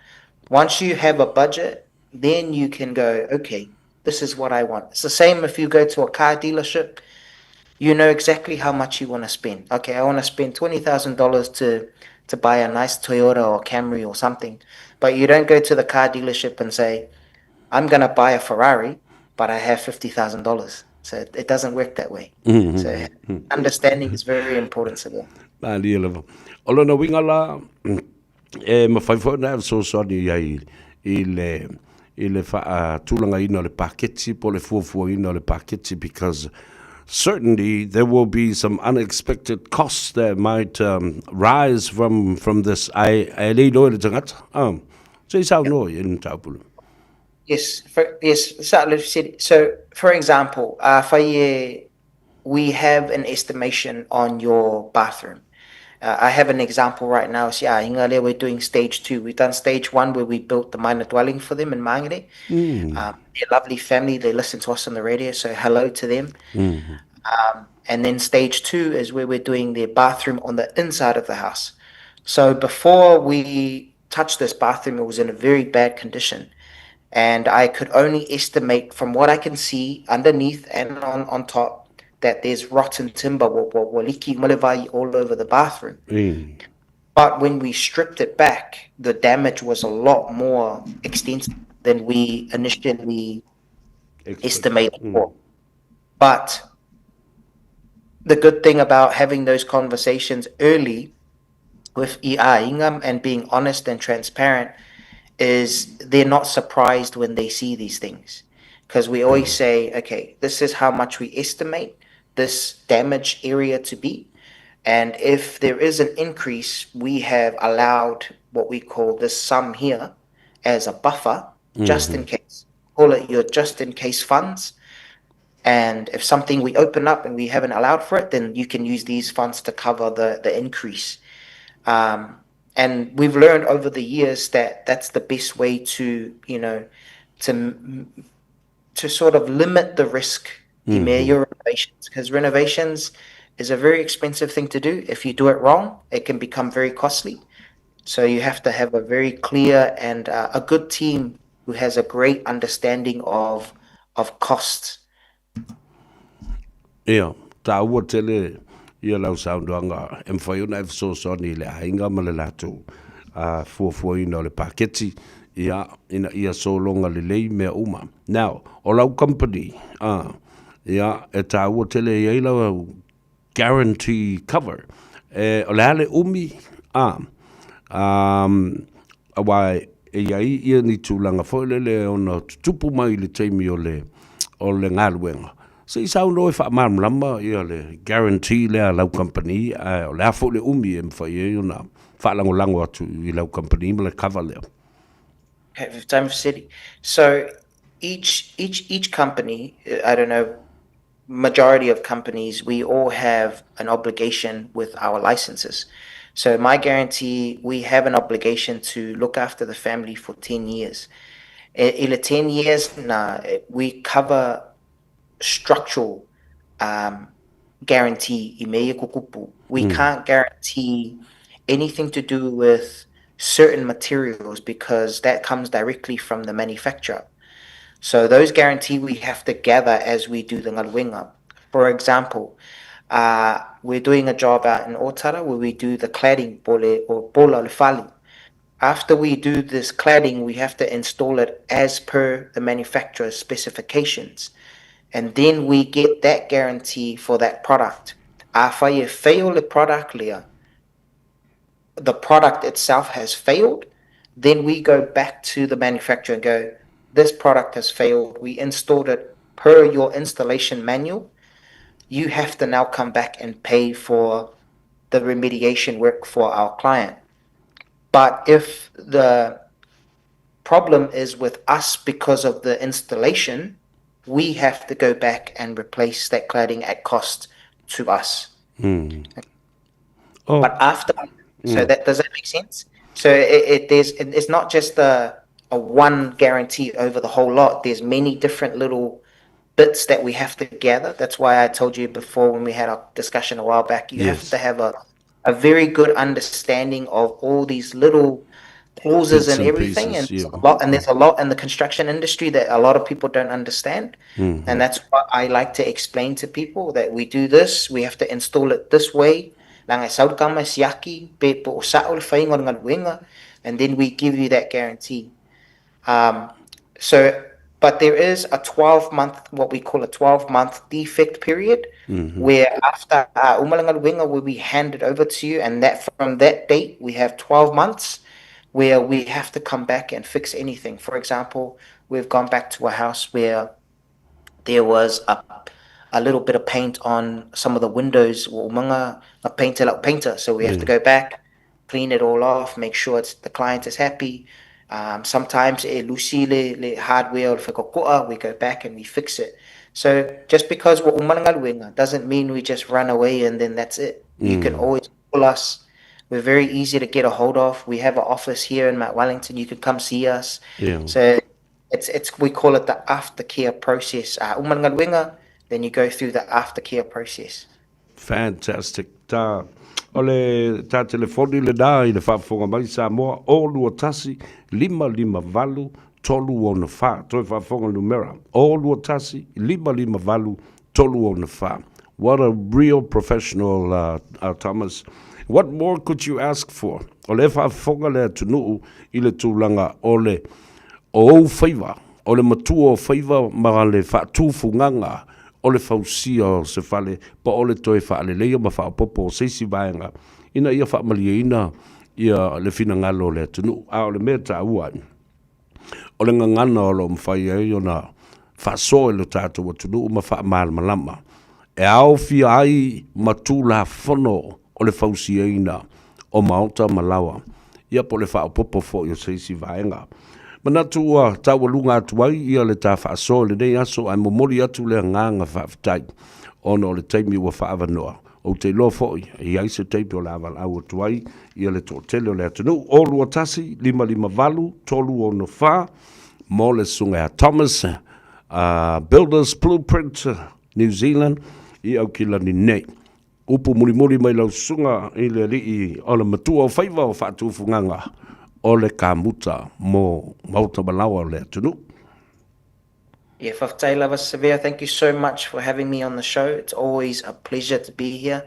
Once you have a budget, then you can go, okay, this is what I want. It's the same if you go to a car dealership, you know exactly how much you want to spend. Okay, I want to spend $20,000 to buy a nice Toyota or Camry or something. But you don't go to the car dealership and say, I'm going to buy a Ferrari, but I have $50,000. So it doesn't work that way. So understanding is very important to them. Mali lava. Olo na winga la ma Faiva na so ni ai ile fa tulanga ina le paketti po le fufu ina le paketti, because certainly there will be some unexpected costs that might rise from this. I le no le tangat. So isa no in tapulu. Yes, so for example, we have an estimation on your bathroom. I have an example right now. We're doing stage 2. We've done stage 1 where we built the minor dwelling for them in Mangere. They're a lovely family. They listen to us on the radio, so hello to them. And then stage 2 is where we're doing their bathroom on the inside of the house. So before we touched this bathroom, it was in a very bad condition. And I could only estimate from what I can see underneath and on top that there's rotten timber all over the bathroom. But when we stripped it back, the damage was a lot more extensive than we initially estimated for. But the good thing about having those conversations early with Ingam and being honest and transparent is they're not surprised when they see these things. Because we always say, okay, this is how much we estimate this damage area to be. And if there is an increase, we have allowed what we call this sum here as a buffer, just in case. Call it your just in case funds. And if something we open up and we haven't allowed for it, then you can use these funds to cover the increase. And we've learned over the years that that's the best way to, to sort of limit the risk in your renovations, because renovations is a very expensive thing to do. If you do it wrong, it can become very costly. So you have to have a very clear and a good team who has a great understanding of costs. Yeah, ta ua tele ia lau saunduanga em whaiuna e so ni le hainga ma le latu fuafuaina o le paketi ia so longa le lei mea uma. Now, o lau company ia e ta ua tele ia lau guarantee cover o le hale umi awai iai ia ni tūlanga whailele ona tupu mai le teimi o le ngaluenga. So I sound no fa mam lamba ia le guarantee le lau company o le afo le umi em fa ia na fa lango atu I lau company le cover le. Okay, time for city. So each company, I don't know, majority of companies, we all have an obligation with our licenses. So my guarantee, we have an obligation to look after the family for 10 years. In the 10 years, we cover structural guarantee. We can't guarantee anything to do with certain materials because that comes directly from the manufacturer. So those guarantee we have to gather as we do the ngaluenga. For example, we're doing a job out in Otara where we do the cladding or bola le fali. After we do this cladding, we have to install it as per the manufacturer's specifications. And then we get that guarantee for that product. After you fail the product, the product itself has failed, then we go back to the manufacturer and go, this product has failed. We installed it per your installation manual. You have to now come back and pay for the remediation work for our client. But if the problem is with us because of the installation, we have to go back and replace that cladding at cost to us. but after. So that does that make sense? So it's not just a one guarantee over the whole lot. There's many different little bits that we have to gather. That's why I told you before when we had our discussion a while back, you have to have a very good understanding of all these little clauses and everything. Pieces, And there's a lot in the construction industry that a lot of people don't understand. And that's what I like to explain to people, that we do this, we have to install it this way. And then we give you that guarantee. But there is a 12-month, what we call a 12-month defect period, where after umalangal winga will be handed over to you, and that from that date we have 12 months where we have to come back and fix anything. For example, we've gone back to a house where there was a little bit of paint on some of the windows, a painter. So we have to go back, clean it all off, make sure the client is happy. Sometimes le hardware we go back and we fix it. So just because we're umangalwinga doesn't mean we just run away and then that's it. You can always call us. We're very easy to get a hold of. We have an office here in Mount Wellington. You can come see us. So it's we call it the aftercare process. Umangalwinga, then you go through the aftercare process. Fantastic. Ole ta telefoni le da I le whaafonga mai Samoa o lua tasi 555 tolu o na wha. Toi whaafonga numera. O lua tasi 555 tolu o na wha. What a real professional, Thomas. What more could you ask for? Ole whaafonga le tunu I le tūlanga ole o Faiva. Ole matua o Faiva mara le whaatūfunganga. Ole fausia o se fale, pa ole toi whaale leia ma whaapopo o seisi vaenga. Ina ia whaamalia ina ia le fina ngalo le tunu. A ole mea ta uai. Ole ngangana o lo mwhai e o na whaasoe lo tātou wa tunu ma whaamala malama. E au fia ai matula whono ole fausia ina o maota malawa. Ia po le whaapopo fo i o seisi vaenga. Manatu tawa lunga atuai ia le ta whaaso le nei aso ai momori atu le nganga whaafitai. Ono le taimi ua whaavanoa. O te lo foi, i aise teipi o la aval au atuai ia le tō tele o le atanu. O lua tasi, 555, tolu o no wha. Mo le sunga a Thomas, Builders Blueprint, New Zealand, I au kila ni nei. Upu muri mai lau sunga I le rii o le matua o Faiva o whaatufunganga. Ole kamuta mo mauta malawa le tunu. Yeah, Faftai Lava Severe, thank you so much for having me on the show. It's always a pleasure to be here.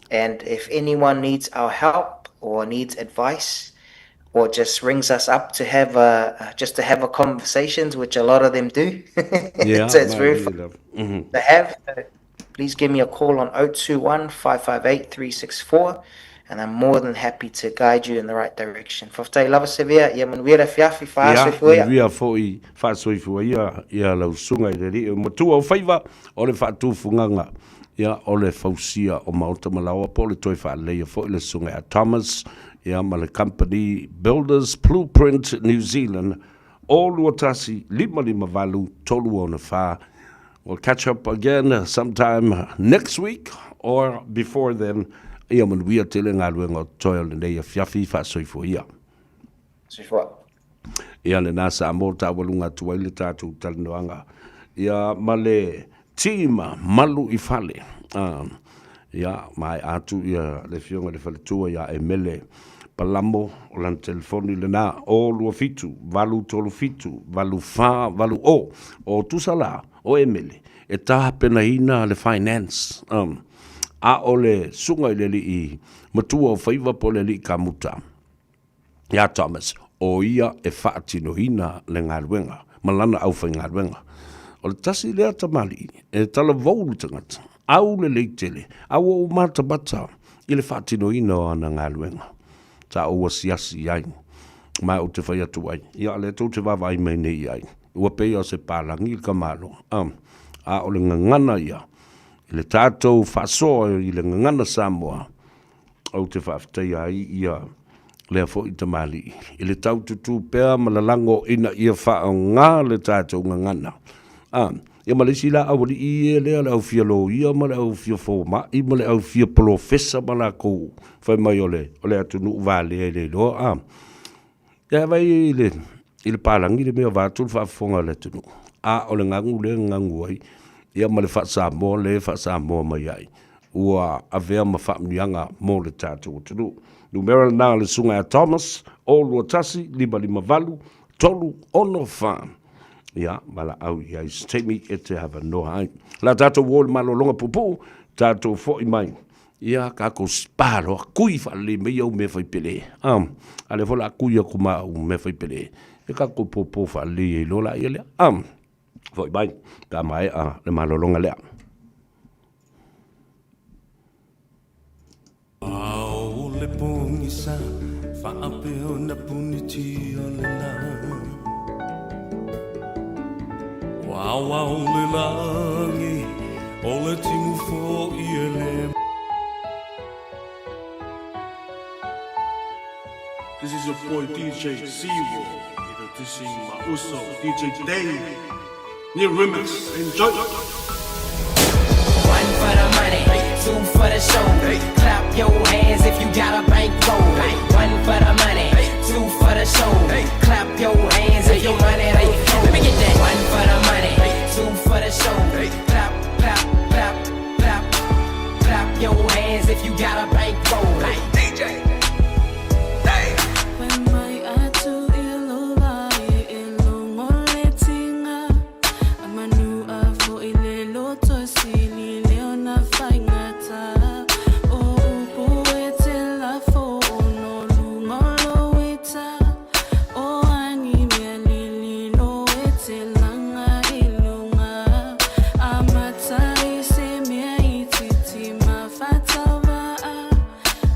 And if anyone needs our help or needs advice or just rings us up to have a conversations, which a lot of them do. Yeah, so it's very fun to have. Please give me a call on 021-558-364. And I'm more than happy to guide you in the right direction. Faftai Lava Severe, ia manuera fiafi whaasoifuia. Ia foi whaasoifuia, ia lau sunga I reri. Matua o Faiva, ole whaatufunganga. Ia ole fausia o maota malawa, po le toi whaaleia fo le sunga a Thomas. Ia ma le company Builders Blueprint New Zealand. O luatasi 555 tolu o na wha. We'll catch up again sometime next week or before then. Ia manuia tele ngā luenga o toia le nei a fiafi whaasoifo ia. Soifua. Ia le nasa amo tāwalunga tuai le tātou talinoanga. Ia ma le tīma malu I fale. Ia mai atu ia le fionga le fale tua ia e mele palamo o lan telefoni le nā o lua fitu, valu tolu fitu, valu wha, valu o tusala o e mele. E taha pena ina le finance. A ole sunga I le I matua o Faiva po le li kamuta. Ia Thomas, o ia e whaatino hina le ngāruenga, malana au whai ngāruenga. O le tasi lea tamali, e tala voulu tangata, au le leitele, au o mata bata, I le whaatino hina o ana ngāruenga. Ta o wasiasi ai, mai o te whai atu ai, ia le tau te wawa ai mai nei ai, ua pei o se pālangi I kamalo, a o le ngangana ia, I le tātou whasoa I le ngangana Samoa, au te whaafitai ai ia lea fo I tamali. I le tau tutu pēr malalango ina ia whao ngā le tātou ngangana. ia ma le sila au li i le au fia lo ia ma le au fia fo ma i ma le au fia profesa ma la ko fai mai ole atu nu vale le lo ia vai il palangi le me va tu fa fonga le tu ole ngangu ai ia ma le fa sa mo mai ai ua avea ma fa mianga mo le tatu tu numero na le sunga Thomas o lo tasi lima valu tolu ono fa ia mala au ia take me to have a no hai la tato wol malo longa pupu tato fo i mai ia ka ko sparo kui fa le me yo me fai pele ale fola kui ko ma me fai pele e ka ko popo fa le lo la ia fo i mai ta mai le malo longa le au le pungisa fa ape ona puniti ole la Wow, le langi, o le tingu fo i ele. This is your boy DJ Siwo, this is my uso DJ Dave. New remix, enjoy. One for the money, two for the show. Clap your hands if you got a bankroll. One for the money, two for the show. Clap your hands if your money ain't cold. Let me get that. One for the money, two for the show. Clap, clap, clap, clap, clap your hands if you got a bankroll. DJ.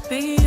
Be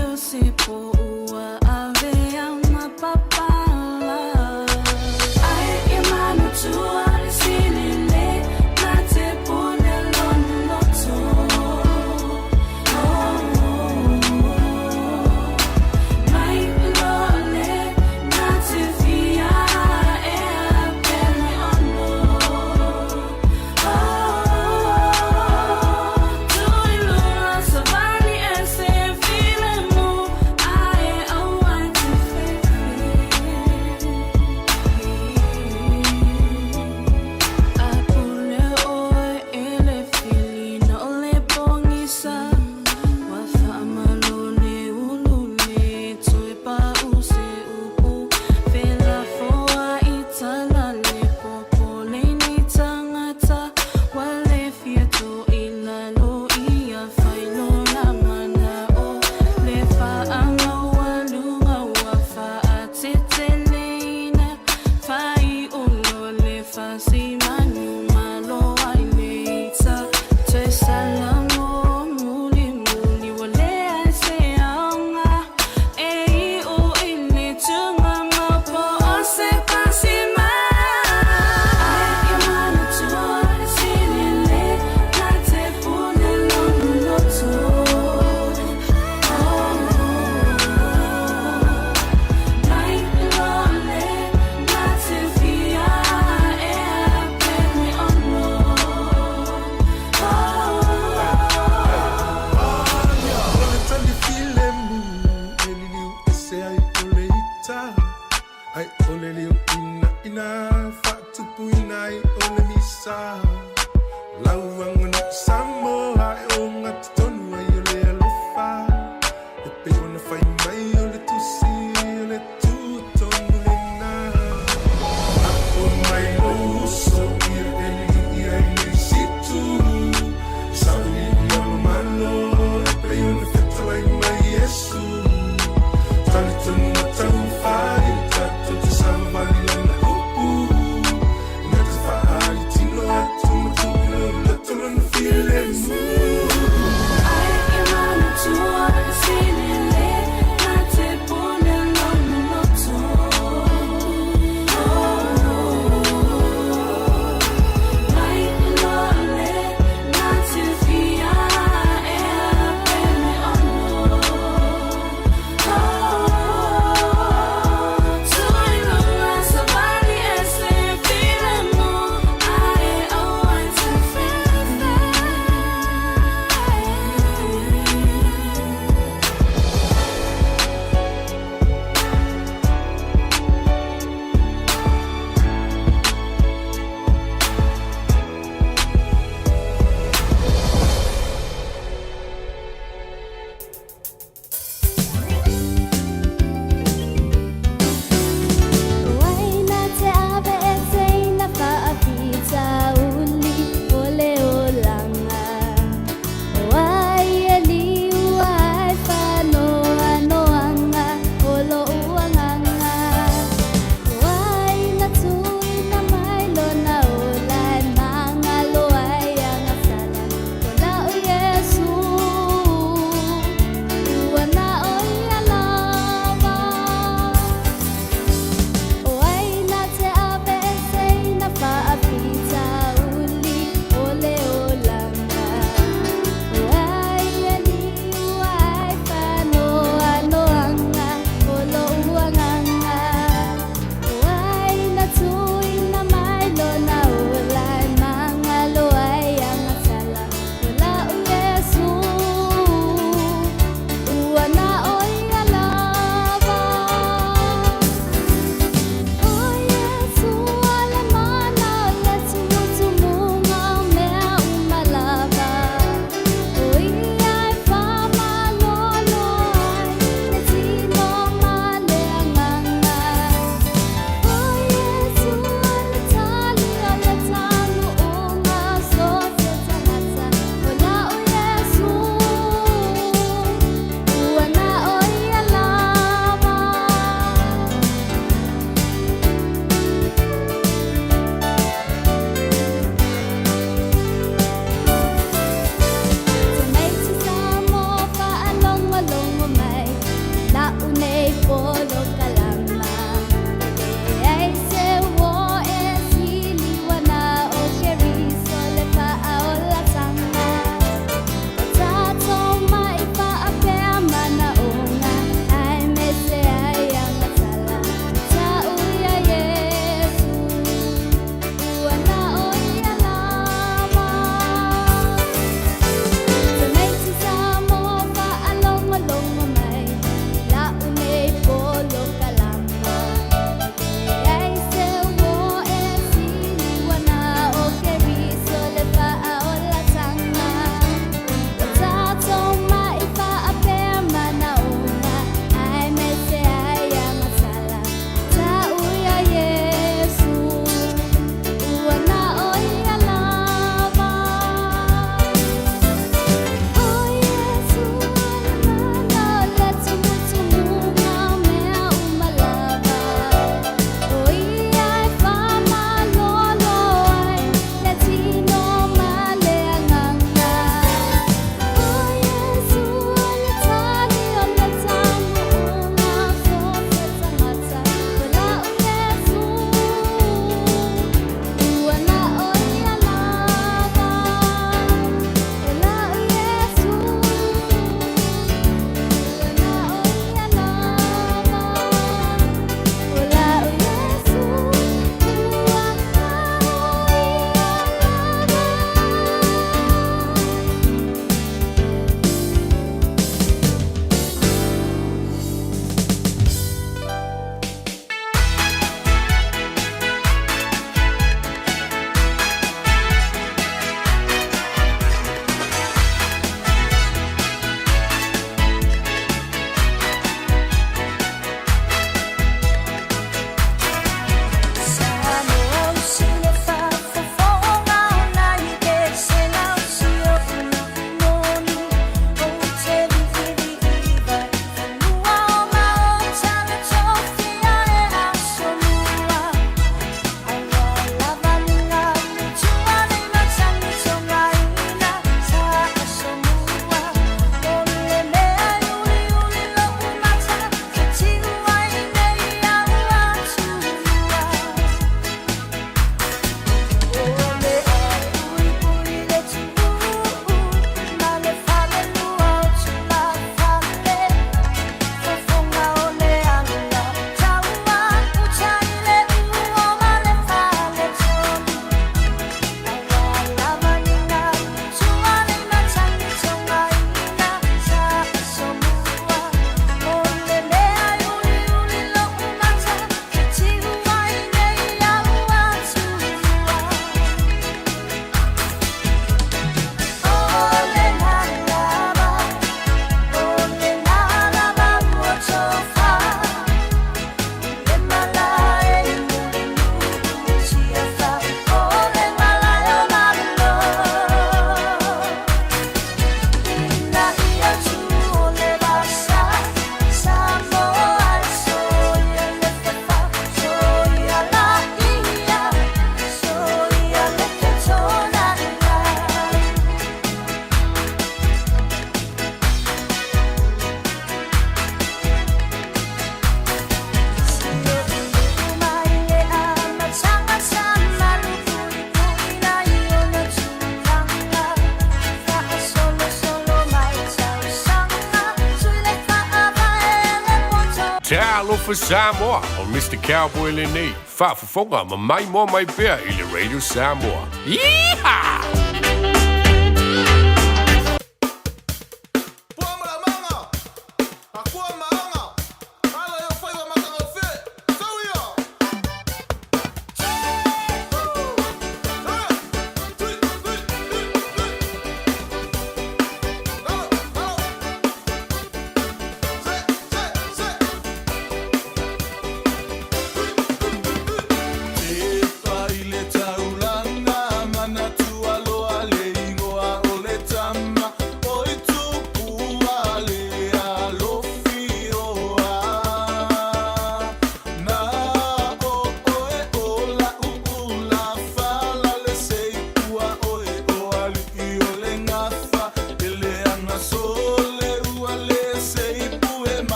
Talo for Samoa og Mr. Cowboy Lenné. Far for funger med mig, mor, mig bær i Radio Samoa. Yeehaw!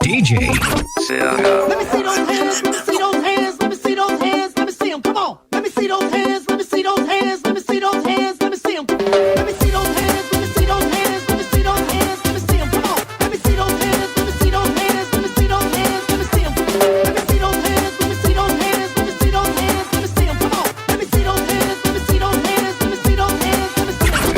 DJ. Let me see those hands, let me see those hands, let me see those hands, let me see them, come on. Let me see those hands, let me see those hands, let me see those hands, let me see them. Let me see those hands, let me see those hands, let me see those hands, let me see them, come on. Let me see those hands, let me see those hands, let me see those hands, let me see them. Let me see those hands, let me see those hands, let me see those hands, let me see them, come on. Let me see those hands, let me see those hands, let me see those hands, let me see them.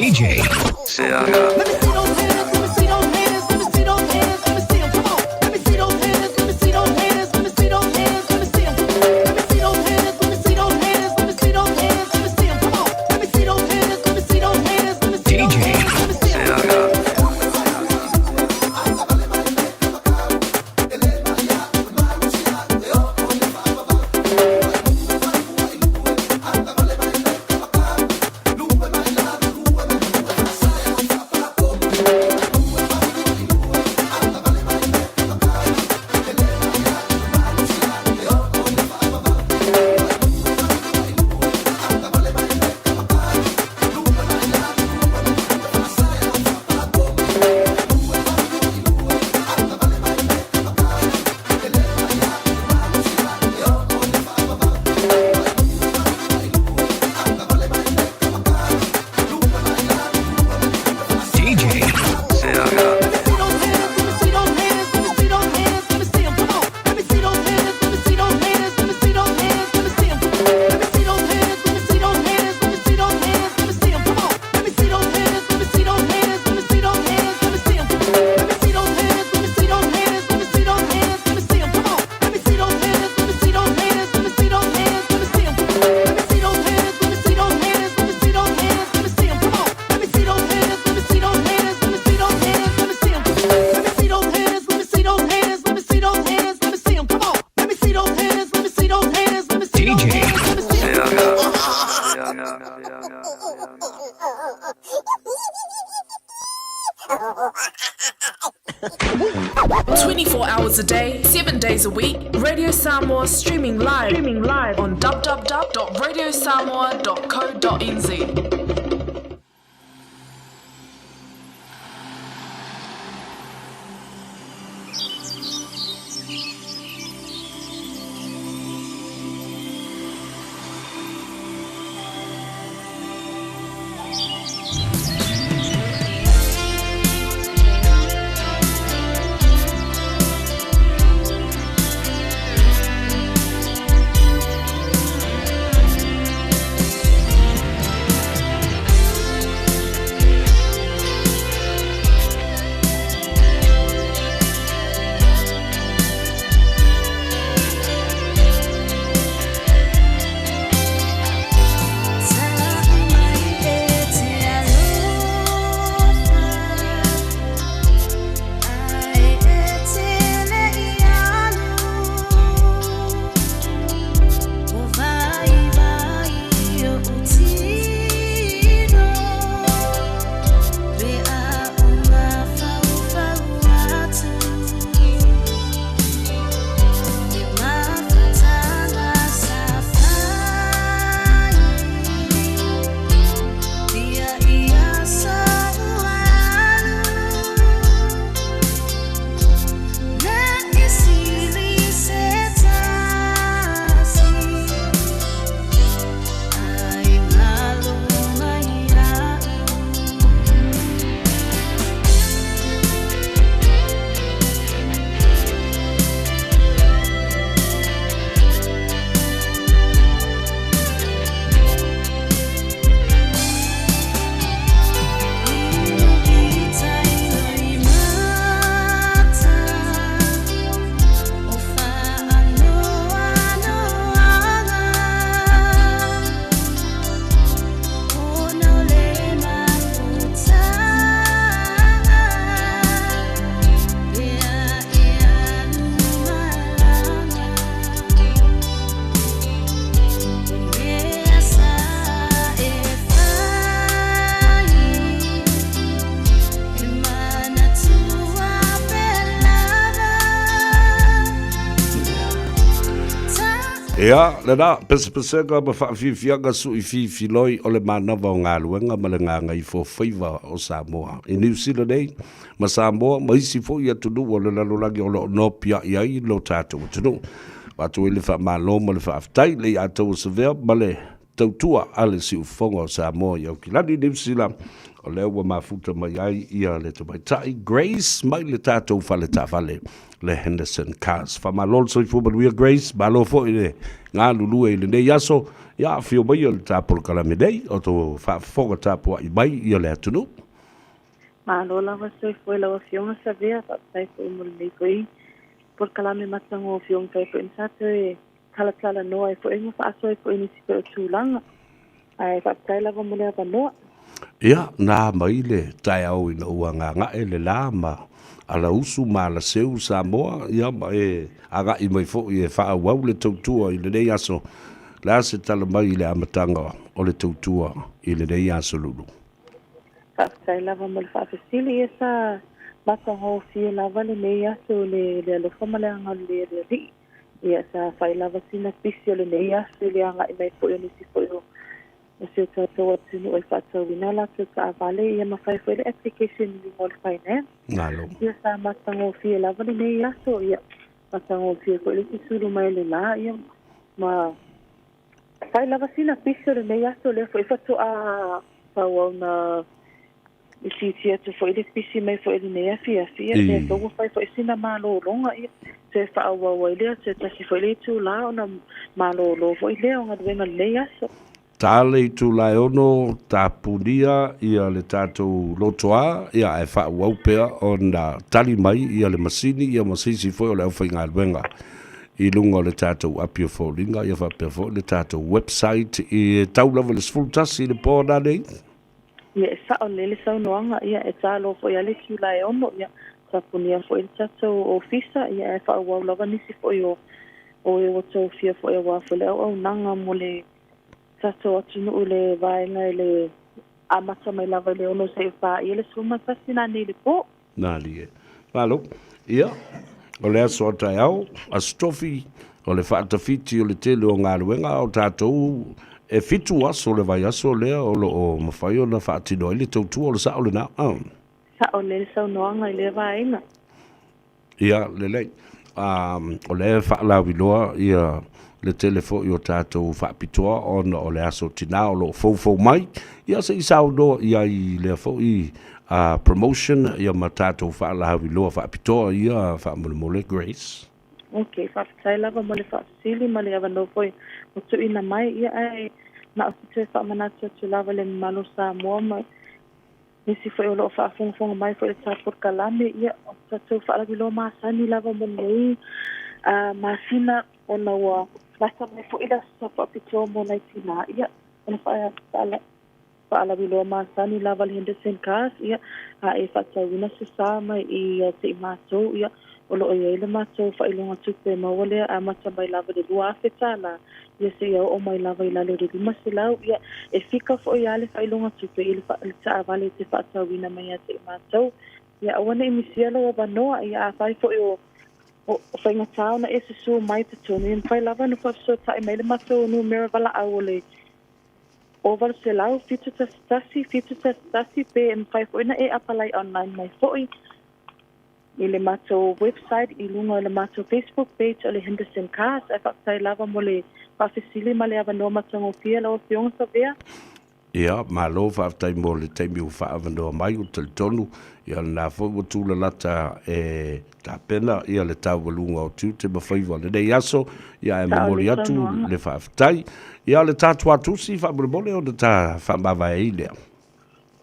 DJ Saga. Let me see those hands, let me see those hands, let me see those hands, let me see them. Come on. Let me see those hands, let me see those hands, let me see those hands, let me see them. Let me see those hands, let me see those hands, let me see those hands, let me see them. Come on. Let me see those hands, let me see those hands, let me see those hands, let me see them. Saga. 24 hours a day, 7 days a week. Radio Samoa streaming live on www.radiosamoa.co.nz. Ea, le da, pese ka ma whaafianga su I whiwhiloi o le manava o ngā luenga ma le Gagaifo Faiva o Samoa. I New Zealand nei, ma Samoa, ma isi fo I atunu o le lalolagi o lo no pia I ai lo tātou atunu. Watu I le wha malo ma le whaafitai le I atou o sevea ma le tautua ale si ufonga o Samoa i au kilani New Zealand o lea ua mafuta mai ai ia le tamaitai Grace mai le tātou fale tawhale le Henderson Cars. Whamalol soi fumanuia Grace, malo fo i le ngā lulua i le nei aso, ia whio mai o le tāpolo kalame nei, o tō whafonga tāpua i mai i le atunu. Malo lava soi foi lawa fionga sa vea, tai foi mulu nei koi, por kalame matango fionga kai po insato e tala noa e foi inga whaaso e foi nisi pe o tūlanga, ai whaatai lava mule ava noa. Ia, nā mai le tai au ina ua ngā ngae le lāma, ala usu ma la seu Samoa, ia ma e aga i mai fo i e wha au le tautua i le nei aso, la se tala mai le amatanga o le tautua i le nei aso lulu. Whaatai lava male whaafasili e sa matango fie lava le nei aso le alofa male anga le ri, ia sa whai lava sina pisi o le nei aso le anga i mai fo i nisi fo i o se tātou atunu o i whātau wina la te ka avale ia mawhai fo le application ni ngol finance. Ngalo. Ia sa matango fie lava le nei aso ia matango fie ko le tisuru mai le la ia ma whai lava sina pisi o le nei aso le fo i whatu a pau au na isi tia tu fo i le pisi mai fo i le nei afia le tongo whai fo i sina malo ronga ia se whaau au ai lea se tasi fo i le tu la o na malo lo fo i lea o ngā duenga le nei aso. Tāle i tū lai ono, tā punia ia le tātou lotoa, ia e wha uaupea o na tali mai ia le masini, ia masisi foi o le au whainga luenga. I lunga o le tātou apia fōringa, ia whapea fo le tātou website, i taulawa le sfultasi le pōna nei. Ia e sa o lele sau noanga, ia e tālo fo ia le tū lai ono, ia tā punia fo i le tātou ofisa, ia e wha uaulawa nisi fo i o e wato fia fo i a wafo le au nanga mo le tato atunu le vaenga le amata mai lava le ono se fa i le suma tasina nei le po. Nāli e. Malo, ia, o le aso atai au, astofi, o le whaatawhiti o le tele o ngā ruenga o tātou e fitu aso le vai aso lea o lo o mawhai o na whaatino i le tautua o le sao le nā. Sa o le sau noanga i le vaenga. Ia, le lei. O le whaalawiloa ia le telefo i o tātou whaapitoa o le aso tina o lo fau mai. Ia se i sao no ia i le fo i promotion ia ma tātou whaalahawi loa whaapitoa ia whaamole Grace. Ok, whaapitai lava mo le whaasili ma le awa no foi. O tu ina mai ia ai na o te whaamanatu tu lava le malo Samoa mai. Nisi foi o lo whaafonga mai foi le tāpur kalame ia o tātou whaalawi loa maasani lava mo nei. Maasina o na ua lasa mai fo ila sa whaapitoa mo nei tina ia ona whaalawi loa maasani lava le Henderson Cars ia a e whaatawina se sa mai i te i mātou ia o lo ia ile mātou whailonga tupe mawale a mata mai lava le lua awhetala ia se ia o mai lava i lalo re lima se lau ia e fika fo ia le whailonga tupe i le taa vale te whaatawina mai a te i mātou ia awana i misialo o wanoa ia a whai fo i o whainga tāo na e se su mai te tonu i mwhai lava na whafso tae mai le mātou nu mera wala au le over se lau fitu tasi pe e mwhai fo ina e apalai online mai fo i le mātou website i lunga le mātou Facebook page o le Henderson Cars e whaktai lava mo le whawhisili ma le awanoa matango fia lau fionga sa vea. Ia, malo whaatai mo le teimi u whaavanoa mai o talitonu ia nā fōi tūla lata e tā pena ia le tau walunga o tiu te mawhaiwa le nei aso ia e mamori atu le whaatai ia le tātua tusi whaamuremole o le tā whaamawai e lea.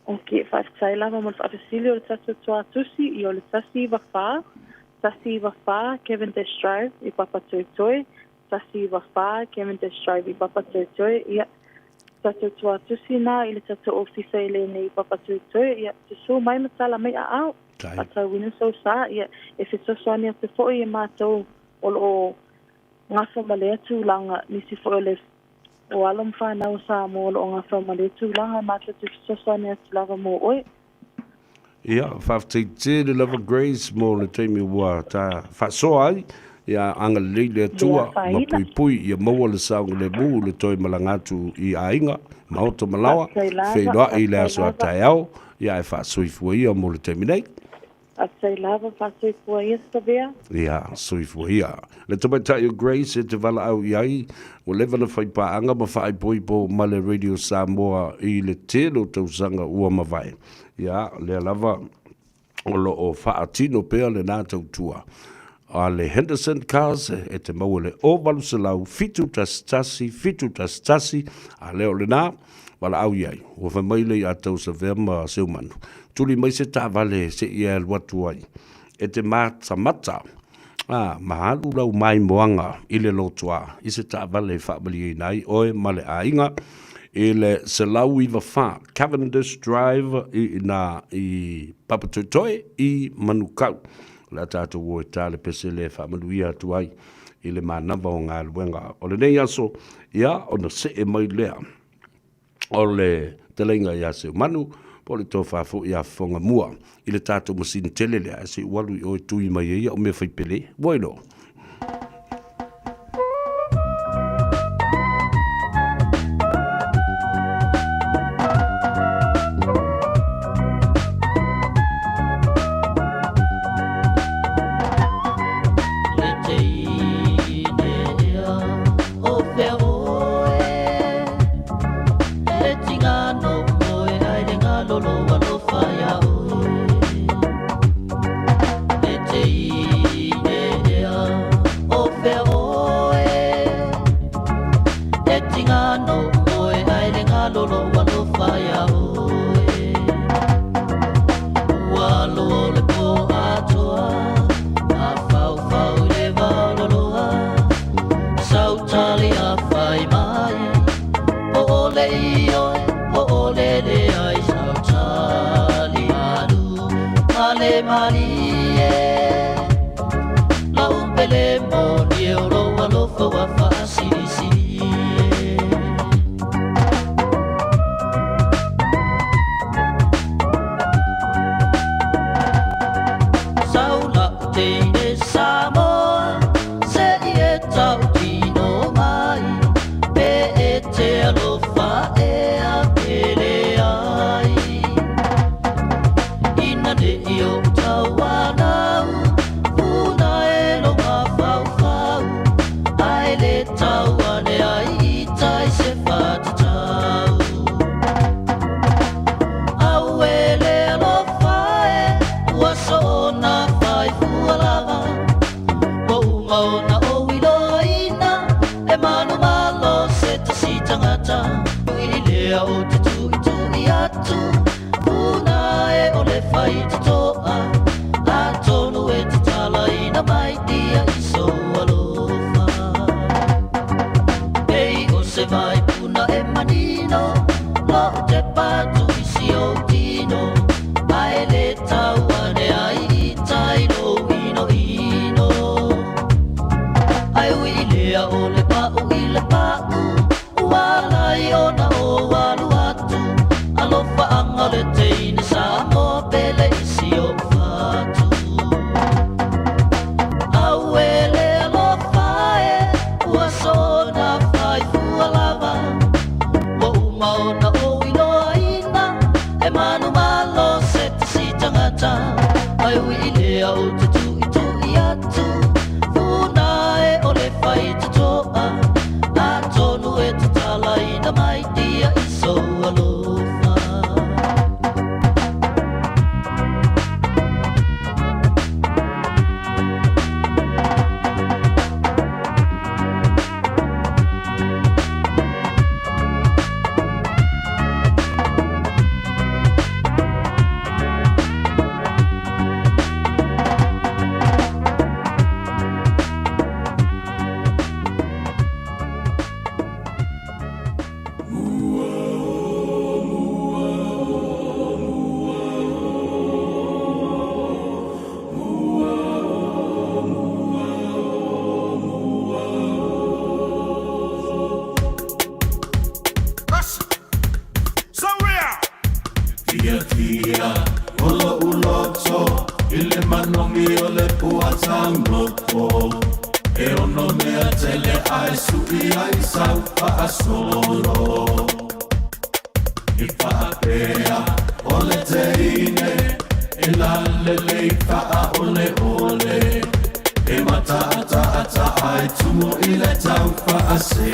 Ok, whaatai lava mo le whaafisili o le tātua tusi i o le tasi whawha Kevin Dash Drive i Papatoetoe tasi whawha Kevin Dash Drive i Papatoetoe ia tato tua tusina i le tato ofisa i le nei Papatoetoe ia te so mai matala mai a au a tau wina so sa ia e whitosoani a te fōi e mātou o lo ngawha malea tūlanga nisi fōi le o alom whanau sa mo o lo ngawha malea tūlanga mātou te whitosoani a te lava mō oe. Ia, whafteite le lava Grace mo le teimi ua tā whasoa ai ia anga leile atua ma pui ia maua le saunga le mu le toi malangatu i ainga maoto malawa whenua i le aso atai au ia e whaasuifua ia mo le teminei. Atai lava whātoi pua ia sa vea. Ia, soifua ia. Le tamatai o Grace e te wala au iai, o lewa na whaipaanga ma whaai poipo ma le Radio Samoa i le telo tausanga ua mawai. Ia, le lava o lo o whaatino pea le nā tautua. A le Henderson Cars e te maua le o walu se lau fitu tasi, a leo le nā, wala au iai, o whamaile i atau sa vema seumanu. Tuli mai se tā vale se ia el watu ai. E te mata, mahalu lau mai moanga i le lotua, i se tā vale whaabali i nai, oe male a inga, i le se lau i wawha, Cavendish Drive i Papatoetoe i Manukau. La tātou o e tā le pese le whaamanuia atu ai, i le mānamba o ngā luenga. O le nei aso, ia, o na se e mai lea, o le telenga ia se manu, po le tō whafo ia whonga mua, i le tātou masini tele lea, se walu i o e tui mai ia, o mea whaipele, waino. E la le le faa ole ole E mata ata ata ai tumo I le tau faa se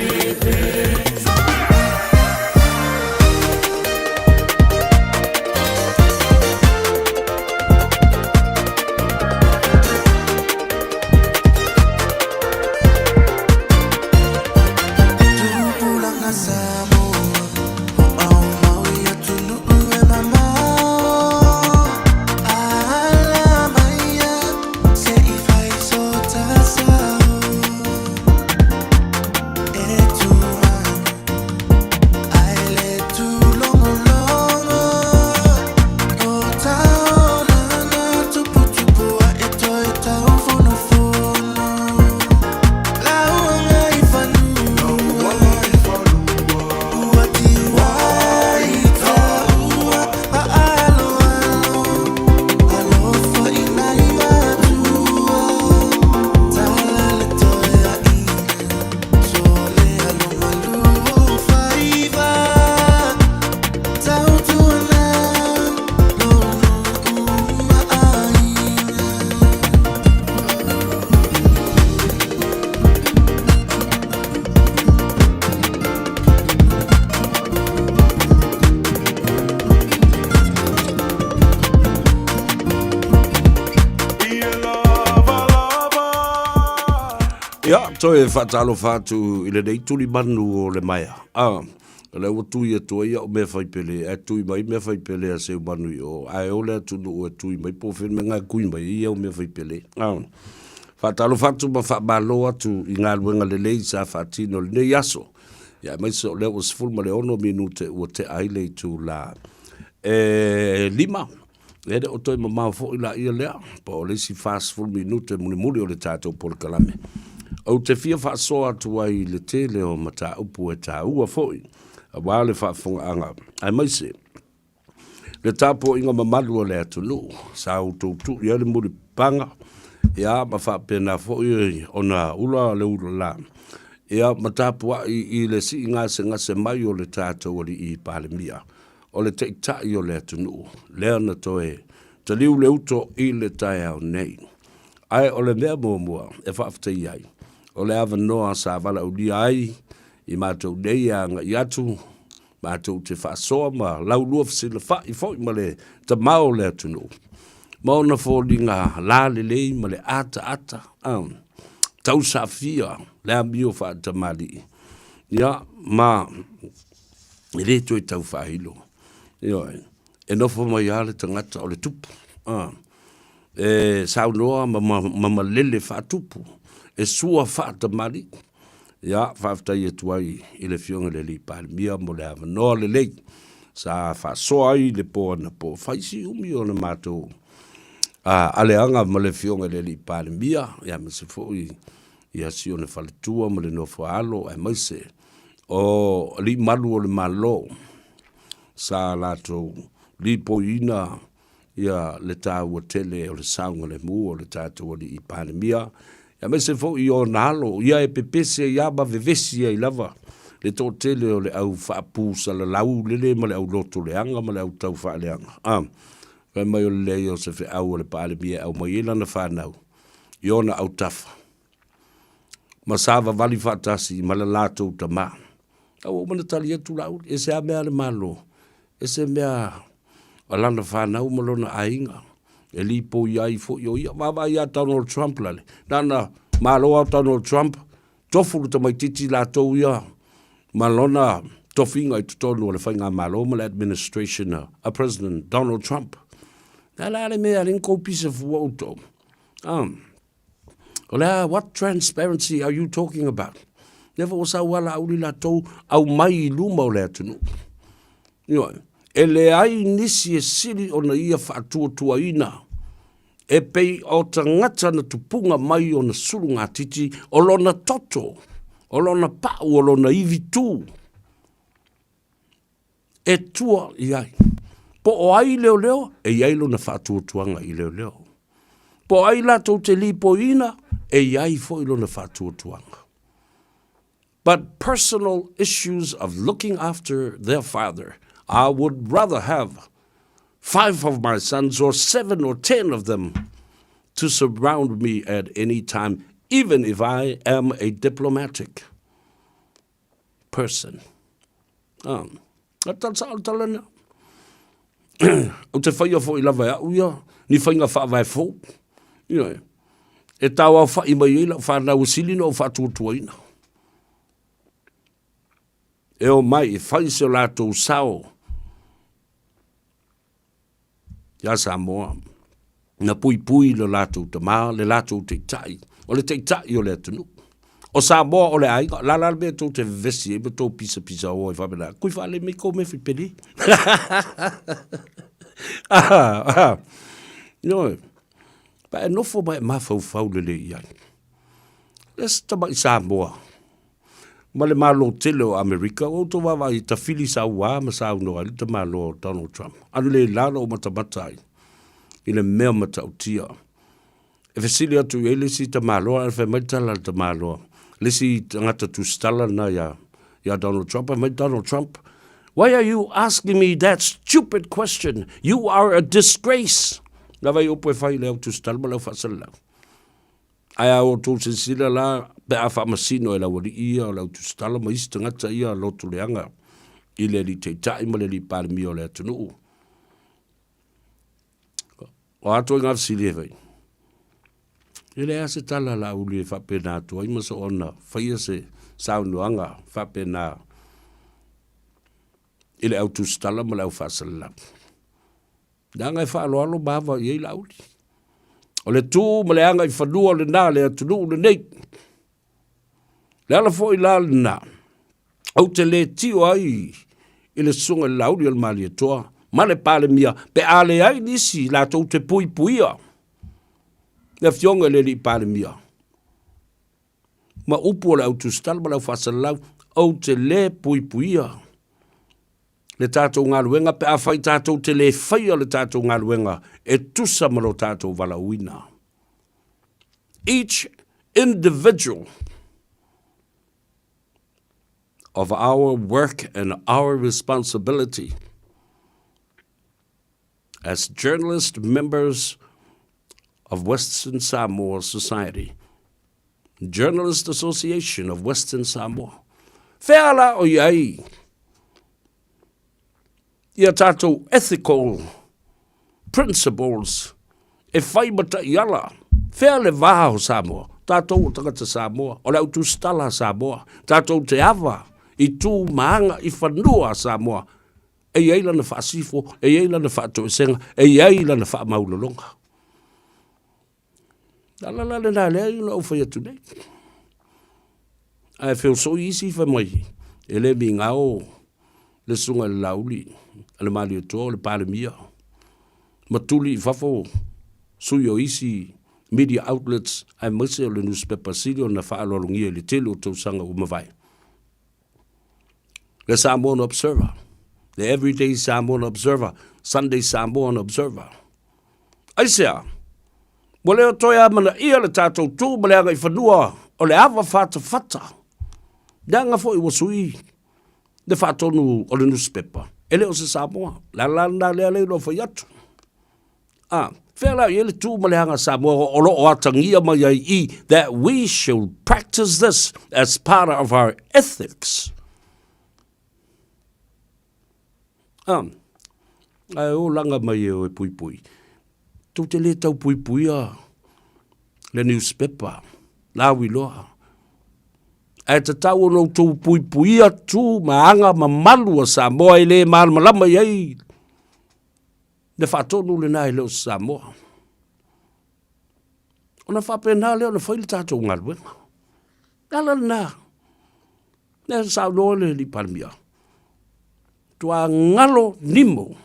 Ia, toi whatalo whātu I le nei tuli manu o le maia. Le ua tui atua ia o mea whaipele, e tui mai mea whaipele a seu manu I o. Ai o le atunu o e tui mai po when me ngā kui mai ia o mea whaipele. Whatalo whātu ma whaamalo atu I ngā luenga le lei sa whātino le nei aso. Ia mai so leo o sifuru ma le ono minute ua te aile tu la. Lima. Ede o toi mamau fo I la ia lea. Pa o le si fast full minute muni muli o le tātou por kalame. O te fia whaasoa atu ai le tele o mata upu e tā ua foi. A wale whaafonga anga. Ai mai se. Le tāpo inga mamalu o le atunu. Sa utu ia le muri panga. Ia ma whaapena foi o na ula le ula la. Ia ma tāpua I le si ngase mai o le tātou o I palemia. O le te itai o le atunu. Lea na toe. Te liu le uto I le tai au nei. Ai o le mea mua e whaaftai ai. O le awa noa sa wala uli ai, I mātou nei anga I atu, mātou te whaasoa ma lau lua whasila whai fwoi ma le ta mao le atunu. Mauna fōli ngā lāle lei ma le ata, tau sa fia, le amio wha ta mali. Ia, ma, I re toi tau whailo. Ia, e nofo mai ale tangata o le tupu. Sau noa ma lele wha tupu. E sua whaata mari. Ia, whaaftai e tuai I le fionga le li palemia mo le awa noa le lei. Sa whaasoa ai le poa na po. Whaisi umi o na mātou. Aleanga mo le fionga le li palemia. Ia, ma se fōi. Ia si o na whaletua mo le nofo alo. Ai maise. O li malu o le malo. Sa lato li poina. Ia le tāua tele o le saunga le mu o le tātou o li palemia. Ya me se fo I o nalo, ia e pepese ia ba vevesi ia I lava. Le tō tele o le au whaapusa le lau lele ma le au loto le anga ma le au tau wha le anga. Kai mai o le lei o se fe au o le paale mia au mai ila na whanau. I o na au tafa. Ma sāwa wali whaatasi ma le lātou ta mā. Au o mana tali atu lau, e se a mea le malo. E se mea alana whanau ma lona ainga. E li po iai fo yo ia wawa ia Donald Trump lale. Nana malo au Donald Trump tofu ta mai titi la tau ia malona tofinga I tutonu le whainga malo ma le administration a President Donald Trump. Nala ale mea rinko pisa fua uto. Ola, what transparency are you talking about? Never was wala auli la tau au mai luma o le atunu. E le ai nisi e siri o na ia whaatua ina. E pei o tangata na tupunga mai o na suru ngā titi o lona toto, o lona pau, o lona iwi tū. E tua I ai. Po o ai leo leo, e iai lo na whaatua tuanga I leo leo. Po ai la tau te li po ina, e iai fo I lo na whaatua tuanga. But personal issues of looking after their father, I would rather have 5 of my sons or 7 or 10 of them to surround me at any time, even if I am a diplomatic person. That's all talana. O te whaia fo I lava au ia, ni whainga wha fo. E tau au wha I mai ila, whanau sili no whatuatuaina. E o mai, whai se o lātou sao. Ia Samoa. Na pui le lātou te maa, le lātou te tai. O le te tai o le atunu. O Samoa o le aiga, la me tō te vesi, e me tō pisa o I whamena. Kui whale me ko me whipere. No. Pa e nofo mai mawhau le iai. Let's tama I Samoa. Ma le malo tele o Amerika, o tō wawa I ta whili sa ua, ma sa unoa, I ta malo o Donald Trump. Anu le lana o matamata ai. I le mea mata o tia. E whesili atu e lesi ta malo, e whe maitala ta malo. Lesi ngata tu stala na ya Donald Trump. I met Donald Trump. Why are you asking me that stupid question? You are a disgrace. Na vai opo e whai leo tu stala ma leo whasala. Ai au tō se sila la, pe a whamasino e la wari ia, o leo tu stala ma isi ngata ia lotu leanga. I le li te tai ma le li pāle mi o le atunu. O ato ngā wsili e vai. I le ase tala la uli e whapena atua, I masa ona, whaia se saunuanga, whapena I le au tu stala ma lau whasala. Nanga e whaaloalo mawa I la uli. O le tū ma le anga I whanua le nā le atunu le nei. Le ala fo I la le nā. Au te le tio ai I le sunga le lauri al mali atoa. Ma le pāle mia, pe ale ai nisi la tau te puia. Le fionga le li pāle mia. Ma upu le au tu stala ma lau whasalau, au te le puia. Le tātou ngā luenga, pe a whai tātou te le whaia le tātou ngā luenga, e tusa maro tātou wala uina. Each individual of our work and our responsibility as journalist members of Western Samoa Society, Journalist Association of Western Samoa. Wheala o iai, ia tātou ethical principles e whaimata I ala. Whea le waha o Samoa, tātou o tangata Samoa, o lau tu stala Samoa, tātou te awa, I tū maanga I whanua Samoa, e iei lana whaasifo, e iei lana whaatoesenga, e iei lana whaamaulolonga. La nā lea I lau whai atu nei. I feel so easy for mai. E le mi ngao, le sunga le lauli, le mali atoa, le pāle mia. Matuli I whafo, sui o isi, media outlets, ai mese o le newspaper sili o na whaalolongia le tele o tausanga umawai. Le Samoan Observer, the Everyday Samoan Observer, Sunday Samoan Observer. Ai sea, mo leo toia mana ia le tātou tū, ma lea ngai whanua, o le awa whata. Nanga fo I wasui, le whatonu o le newspaper. E leo se Samoa, la lea no whai atu. Whela I ele tū ma leanga Samoa, o lo o atangia mai ai I, that we shall practice this as part of our ethics. Ai o langa mai e o e pui. Tau te le tau pui le newspaper, la wiloa. Ai te tau no tau pui atu maanga mamalu a Samoa I le malama iai. Le whatonu le nai leo Samoa. Ona whapena leo na whaile tātou ngaluenga. Nala nā. Nea sao noa le li palmia. Tua ngalo nimo.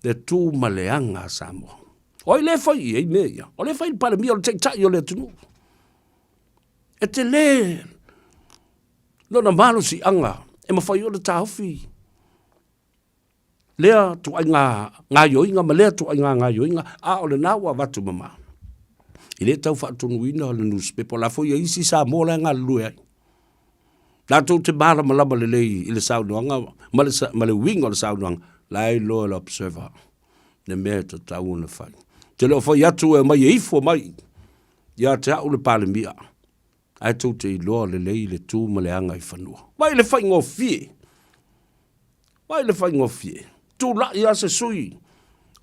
Le tū maleanga Samoa. O I le whai ei mea. O le whai palmia o le teitai o le tunu. E te le. Lona malo si anga. E mawhai o le tāwhi. Lea tu ai ngā yoinga, ma lea tu ai ngā yoinga, a o le nāua watu mama. I le tau whatunuina o le newspaper, la fo ia isi Samoa le ngā lue ai. Tātou te mara malama le lei i le saunoanga, ma le winga le saunoanga, lai loa le observer, ne mea ta tau na whai. Te leo whai atu e mai e ifo mai, ia te hau le pale mia, ai tau te iloa le lei le tū ma le anga i whanua. Mai le whai ngō fie, mai le whai ngō fie, tū la ia se sui,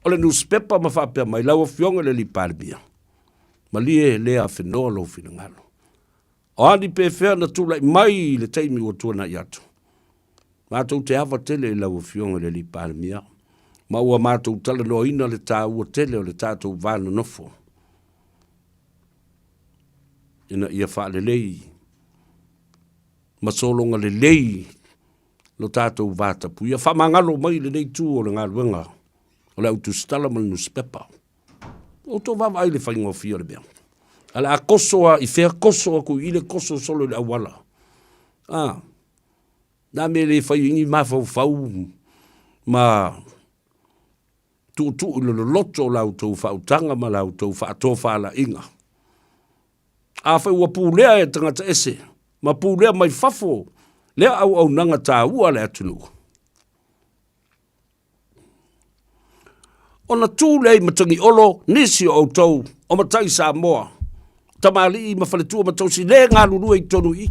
o le newspaper ma whapea mai, lau a fionga le li pale mia, ma lie lea whenua lo whina ngalo. O ani pe whea na tūlai mai le teimi o tuana i atu. Mātou te hawa tele i lau fionga le li pālemia. Ma ua mātou tala no ina le tā ua tele o le tātou vāna nofo. Ina ia wha le lei. Masolonga le lei lo tātou vātapu. Ia wha mangalo mai le lei tū o le ngā ruenga. O le autu stala man newspaper. O tō wawa ai le whaingo fia le mea. Ala a kosoa, i whea kosoa ku i le koso solo le awala. Nā me le whai ingi mawhau whau, ma tu ilo lo loto lau tau whautanga ma lau tau whaatōwhala inga. A whai ua pūlea e tangata ese, ma pūlea mai whafo, lea au nanga tā ua le atunu. Ona tūlei matangi olo, nisi o tau, o matai Samoa. Tamali i mawhaletua matausi le ngā lurua i tonu i.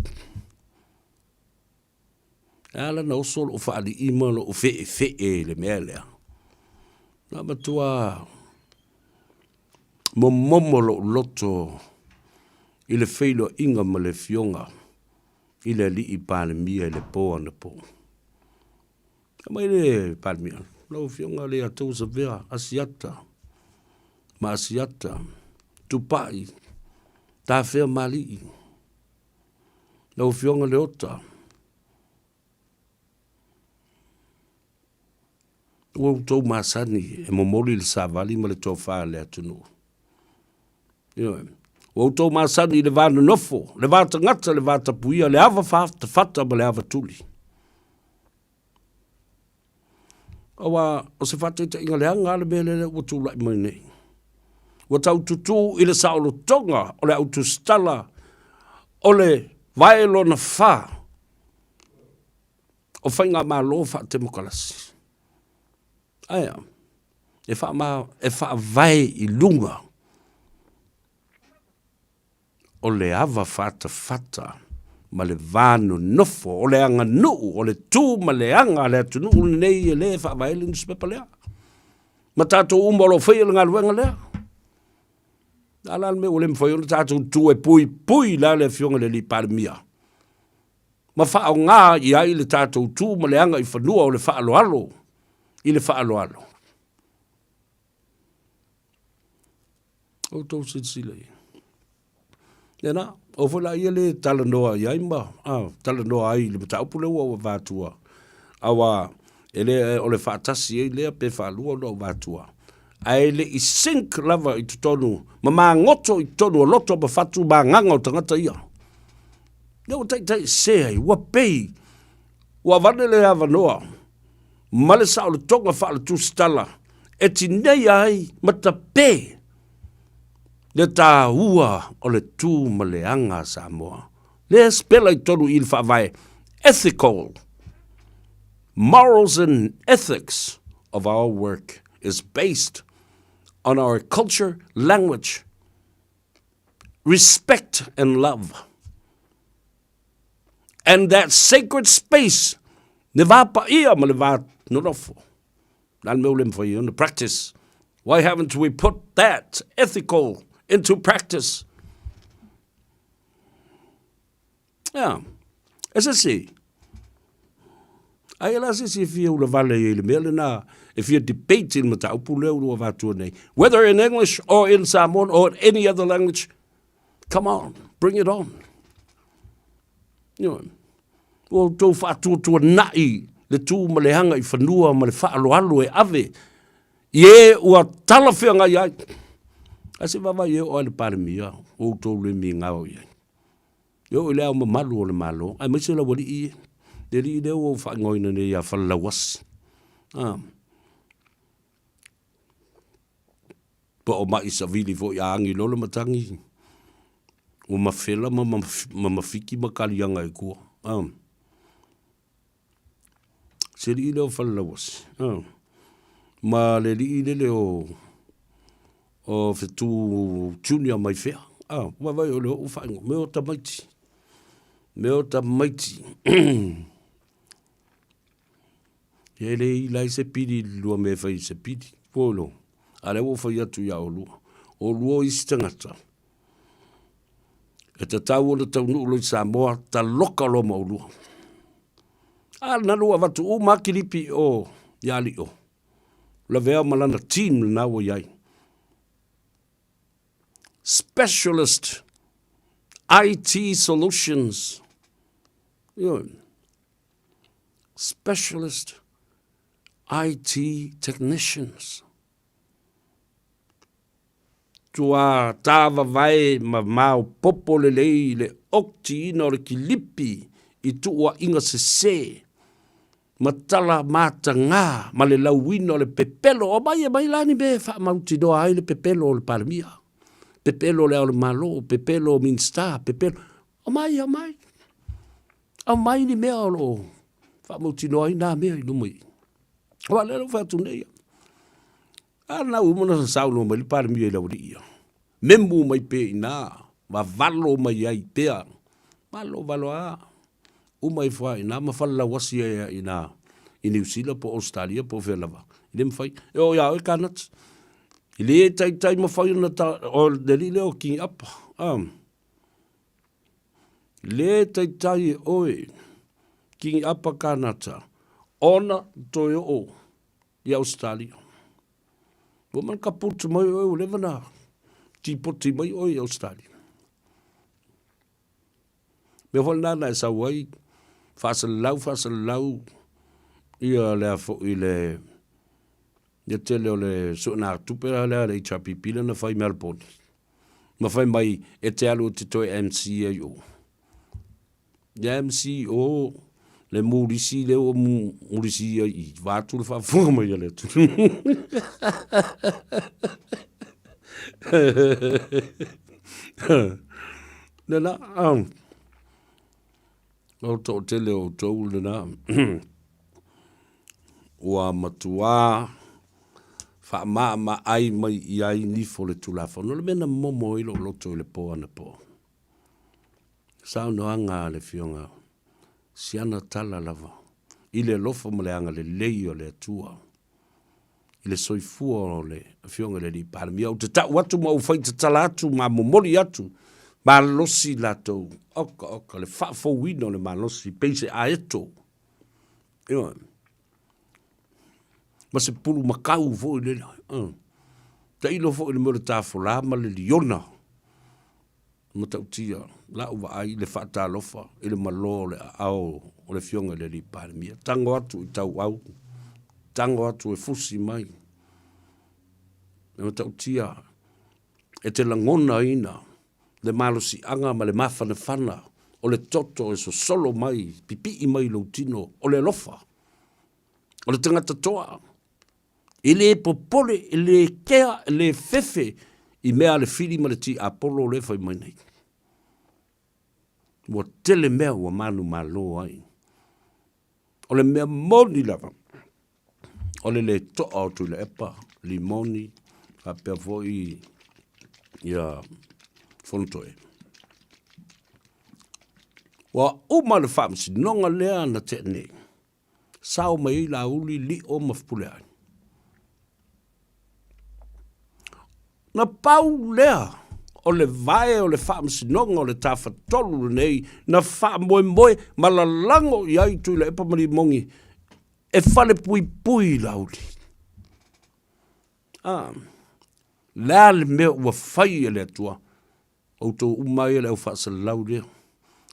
Ala na osol o whaali i malo o whee le mea lea. Nā matua momo lo loto i le whailo inga ma le fionga i le li i pāle mia i le poa na po. Mai le pāle mia, lau fionga le atau sa vea asiata, ma asiata, tupai, tā whea mali. Lau fionga le ota. Ua tau masani e momoli le savali ma le tō whaa le atunu. Ua tau masani le vāna nofo, le vāta ngata, le vāta puia, le ava whata ma le ava tuli. Awa, o se whata ita inga le anga le mele le ua tū lai mai nei. Ua tau tutu i le saolo tonga o le autostala o le vaelo na wha o whainga mā lo wha te mokalasi. Aia, e wha vai i lunga o le ava whata ma le vānu nofo o le anga nuu o le tū ma le anga le atu nuu nei e le wha vai le nuspepa lea. Ma tātou umolo whai le ngā luenga lea. Ala me ole mfoi ona tātou tū e pui la le fionga le li palemia. Ma wha o ngā i ai le tātou tū ma le anga i whanua o le wha alo i le wha alo. O tau sitsile. Nena, o whala ia le talanoa i ai ma, talanoa ai le mata upule ua vātua. Awa, ele o le whaatasi e lea pe whalua no vātua. Ai le i sink lava i tutonu, ma mā ngoto i tonu o loto ma whatu mā nganga o tangata ia. Neu tai sea i, ua pei, ua vane le awa noa, ma le sao le tonga wha le tūstala, e ti nei ai mata pē, le tā ua o le tū ma le anga Samoa. Le spela i tonu i le whaavai, ethical, morals and ethics of our work is based on our culture, language, respect and love. And that sacred space, ne va pa ia ma le va nonofo. Nan me ulem for you in the practice. Why haven't we put that ethical into practice? Yeah, as I say, ai la si fia ula vale i le mele na, if you're debating mata upule ua vātua nei, whether in English or in Samoan or in any other language, come on, bring it on. You know, o tau whātua nai, le tū ma le hanga i whanua ma le whaaloalo e ave, ie ua talawhia ngai ai. Asi wawa ie o ale pāremia, o tau le mi ngao iai. Yo ile au malu o le malo, ai maise la wali ie. Le li leo o whaingoina ne ia whalawasi. Pa o mai sa vili fo i aangi lolo matangi. O mawhela ma mawhiki makalianga e kua. Se li leo falawas. Ma le li leo o fetu junior mai fea. Vai o leo ufaingo. Meo ta maiti. Meo ta maiti. Ye le ilai se pidi lua me fai se pidi. Polo. Ale wo fai atu ya o lua. O lua isi tangata. E te tau o le tau nuu loi Samoa ta loka lo ma o lua. Na lua watu o makilipi o yali o. La vea malana team na o yai. Specialist IT solutions. Specialist IT technicians. Tua tava vai mau popo le lei le okti ina o le kilipi i tua inga se. Matala mata ngā, ma le lauino le pepelo, o mai e mai lani be wha mauti doa ai le pepelo o le paramia. Pepelo le au le malo, pepelo o Minsta, pepelo, o mai. Au mai ni mea o lo, wha mauti doa ai nā mea i lumai. Wa lero wha tunei. Na umona sa sauno mai le paramia i lauri ia. Memu mai pe i nā, ma valo mai ai pea. Valo a. Umai fai na ma fala wasi ia ina i New Zealand po Australia po velava. Ile mfai o ya o kanat. Ile tai ma fai na ta o delile o king up. Le tai oi king up kanata. Ona toyo o i Australia. Wo man kaput mai o levana. Ti poti mai o i Australia. Me volna na sa wai fasalau ia le fo ile ia tele le sona tupera le HRPP le na fai Melbourne ma fai mai e te alu te toi MCO ya MCO le murisi le o murisi i vatu le fa forma ia le tu na o to tele o tau le na ua matua wha ma ai mai i ai ni fo le tulafa no le mena momo i lo loto i le po ana po sao no anga le fionga siana tala lava i le lofo ma le anga le lei o le atua i le soifua o le fionga le li paramia o te tau atu ma ufai te tala atu ma momoli atu ma losi lato oka le fo wino le ma losi peise a eto ma se pulu makau fo i le ta ilo fo i le mora tafola ma le liona ma tautia la uwa ai le fata lofa i le malo le ao o le fionga le li paramia tango atu i tau au tango atu e fusi mai ma tautia e te langona ina le malo si anga ma le mafana fana o le toto e so solo mai pipi i mai lo tino o le lofa o le tangata toa i le popole i le kea i le fefe i mea le fili ma le ti apolo le fai mai nei wa tele mea wa manu malo ai o le mea moni lava o le toa o tu le epa limoni a pe voi ia fontoe. Wa uma le famsi nonga lea na te ne. Sao mai la uli li o mafpule ai. Na pau lea o le vae o le famsi nonga o le tafa tolu nei na fa moe ma la lango i ai tu le epa mari mongi e fale pui la uli. Lea le mea ua fai e le atua o tō umai e leo whaasa lau lea.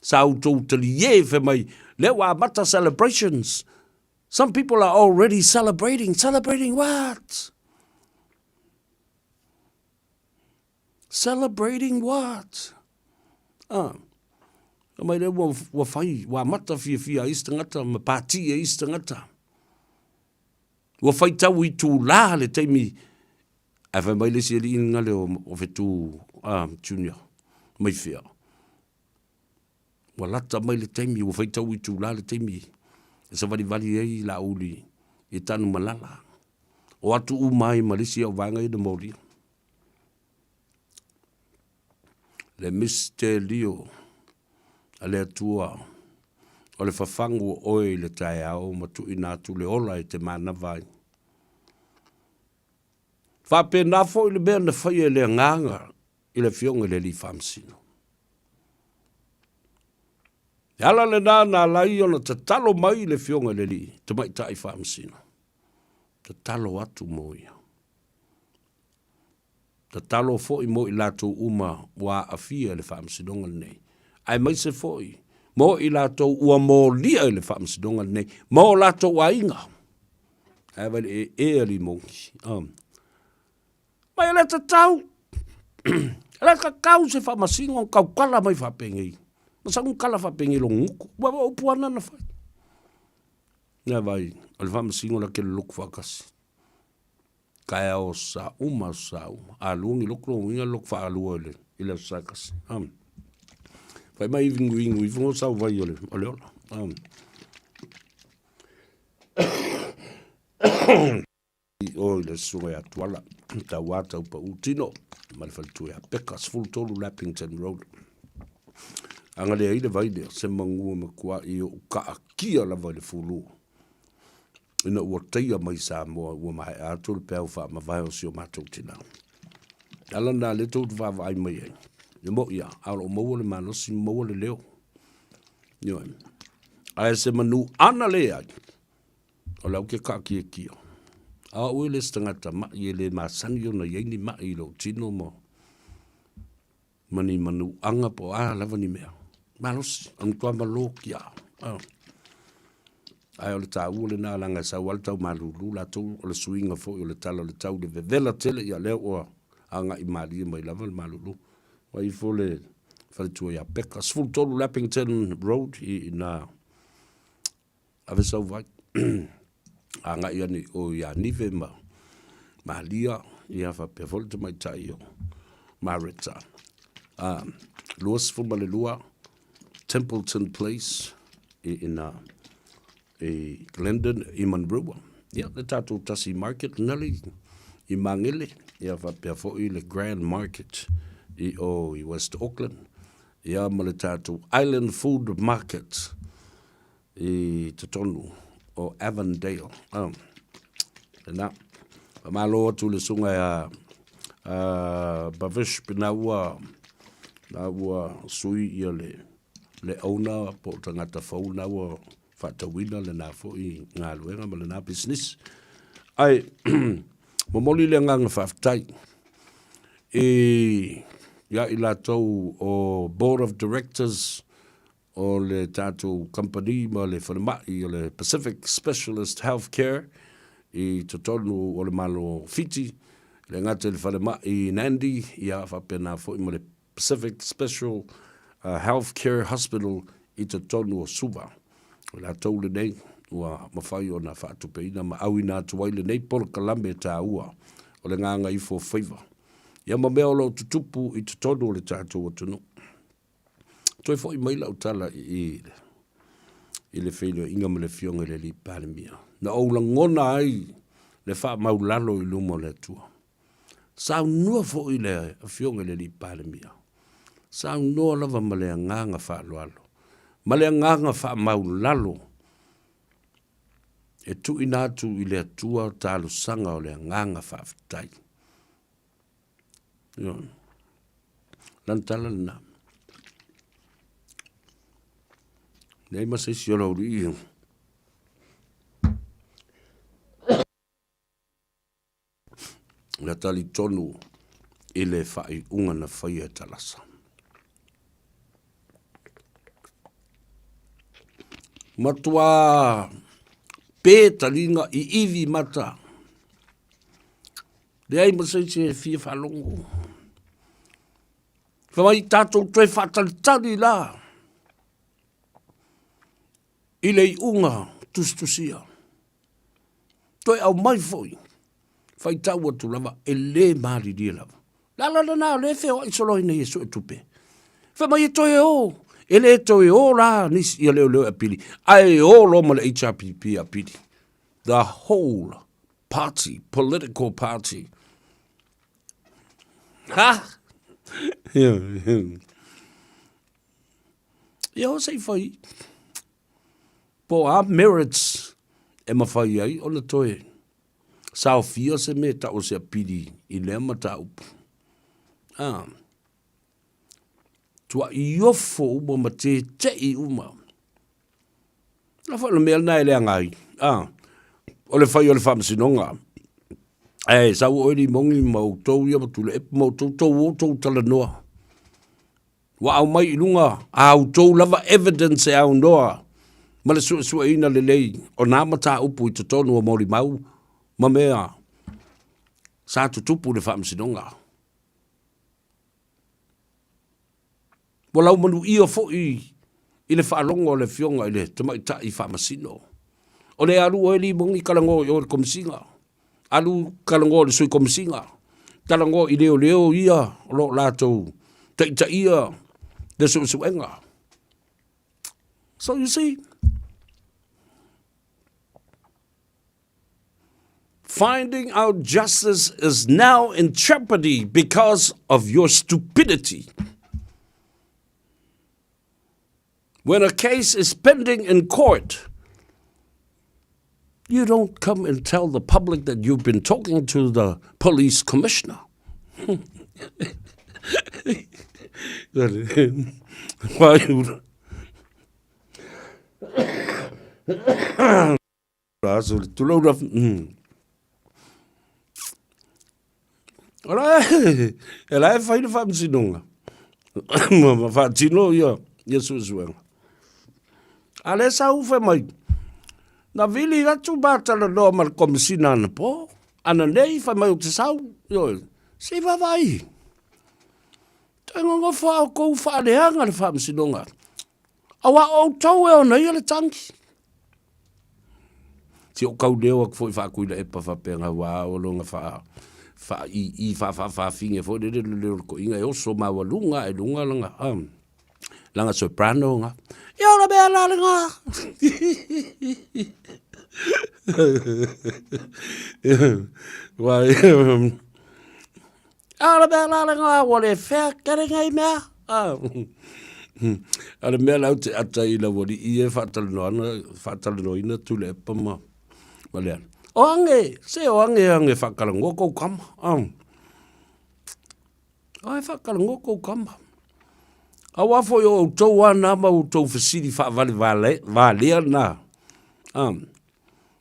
Sa o tō tali fe mai leo a mata celebrations. Some people are already celebrating. Celebrating what? Celebrating what? Mai leo wa fai, wa mata fia istangata, ma pati e istangata. Wa fai tau i tū la le teimi. A fai mai le si ali inga leo o fetu junior. Mai fia. Wa lata mai le taimi ua faitau i tū la le taimi. E sa vali ei la uli i tanu malala. O atu umai malisi au vanga i de mori. Le Mr. Leo a le atua o le fafangu oe le tae au matu inatu le ola i te mana vai. Whape nafo i le bea na whaia le nganga i le fionga le li whamsino. Ala le nana lai ona te talo mai le fionga le li te mai tai whamsino. Te talo atu moia. Te talo fo i mo i lato uma wa afia le whamsinonga nei. Ai mai se fo i. Mo i lato ua mo lia le whamsidonga nei. Mo lato wa inga. Ai wale e li mongi. Mai le te tau. Le ka kau se whamasingo kau kala mai whapengei. Masa un kala whapengei lo nguku. Wawa upuana na whai. Nā vai. Le whamasingo la ke le luku whakasi. Kaya o sa uma. A luongi lukro inga luku wha alua ele. Ile sakasi. Vai mai vingu i fungo sau vai ole ola. O le sua ya tuala. Ta wata upa utino. Malfaltu ya Pekas full total Lappington Road. Angale ai le vai de se mangua me kua i o ka akia la vai le fulu. Ina ua teia mai Samoa ua mai atu le pēu wha ma vai o si o mātou tina. Ala nā le tōtu wha vai mai ai. Ni mo ia, alo mo le manosi mo le leo. Yo. Ai se manu ana le ai. O lau ke ka kia kia. A ue le stangata ma i le masani o na yeini ma i lo tino mo. Mani manu anga po a lava ni mea. Manosi, am tua malo kia. Ai o le tā ua le nā langa sa wale tau malulu la tau o le suinga fo i o le tala le tau le vevela tele i a leo o anga i mali mai lava le malulu. Wai fo le whalitua ia Pekas full total Lappington Road i nā avesau vai. Anga ia ni o ia nive ma lia ia whape volta mai tai o Marita. Luas fuma le lua Templeton Place i nā e Glendon i Monroe. Ia le tātou tasi market nali i Mangele. Ia whape fo i le Grand Market i West Auckland. Ia ma le tātou Island Food Market i te tonu o Avondale. Nā, malo atu le sunga Bavish pina ua sui ia le auna po tangata fau na ua whatawina le nā fo i ngā luenga ma le nā business. Ai, momoli le nganga whaftai. Ia i lātou o Board of Directors o le tātou company ma le whanamai o le Pacific Specialist Healthcare i te tonu o le malo Fiti le ngate le whanamai i Nandi ia whapena fo i mo le Pacific Special Healthcare Hospital i te tonu o Suva. O la tau le nei ua mawhai o na whaatupeina ma au i nā tuai le nei polo kalame tā ua o le nganga i fo Faiva. Ia ma mea o lau tutupu i te tonu o le tātou o tunu. Toi fo i maila utala i le whenua inga ma le fionga le li palemia. Na au la ngona ai le wha maulalo i lumo le tua. Sa nua fo i le fionga le li palemia. Sa nua lava ma le nganga wha aloalo. Ma le nganga wha maulalo e tu inatu i le atua talo sanga o le nganga wha fitai. Lantala na. Nei masa isi o lauri i. La tali tonu i le whai unga na whai e talasa. Matua pētalinga i iwi mata. Le ai masa isi e fia whalongo. Whai tātou tue whatalitari la. I lei unga tustusia. Toi au mai foi. Fai tau atu lava e le maari dia lava. La le feo i solo ina Yesu e tupe. Wha mai e toi o. E le to e ora nisi ia leo apili. Ai olo ma le HRPP apili. The whole party, political party. Ha! Ia o sei fai. Po a merits e mawhai ai o na toe. Sao fia se me ta o se apili i lea mata upu. Tua i ofo uma ma te i uma. La wha na mea nai lea ngai. O le whai o le whamasinonga. Sa oi mongi mau tau ia matule e mau tau tala noa. Wa au mai ilunga au tau lava evidence e au noa. Ma le sua ina le lei o nā mata upu i tatonu o mauri mau. Ma mea sa tutupu le whamasinonga. Wa lau manu ia fo i le whaalonga o le fionga i le tamaita i whamasino. O le alu o li mongi kalango i o le komisinga. Alu kalango le sui komisinga. Kalango i leo ia lo lato taita ia le suenga. So you see, finding out justice is now in jeopardy because of your stupidity. When a case is pending in court, you don't come and tell the public that you've been talking to the police commissioner. Ela é fai de famsinonga. Ma fa tino ia suenga. Ale sa ufe mai. Na vili atu batala no mal komisina na po. Ana nei fa mai o te sau. Yo, se va vai. Tengo ngo fa ko fa le hanga le famsinonga. Awa o tau e ona ia le tanki. Si o kau leo ak foi fa kuila e pa fa penga wa o longa fa fa finge fo de le ko inga o so ma walunga e lunga langa langa soprano nga yo la be la nga wa ala be la nga wa le fa kare ngai me ala me la te atai la wori I fatal no ina tu le pa ma wale o ange whakalango kou kama. Ai whakalango kou kama. A wafo yo o tau ana ma o tau fasili whaavale valea na.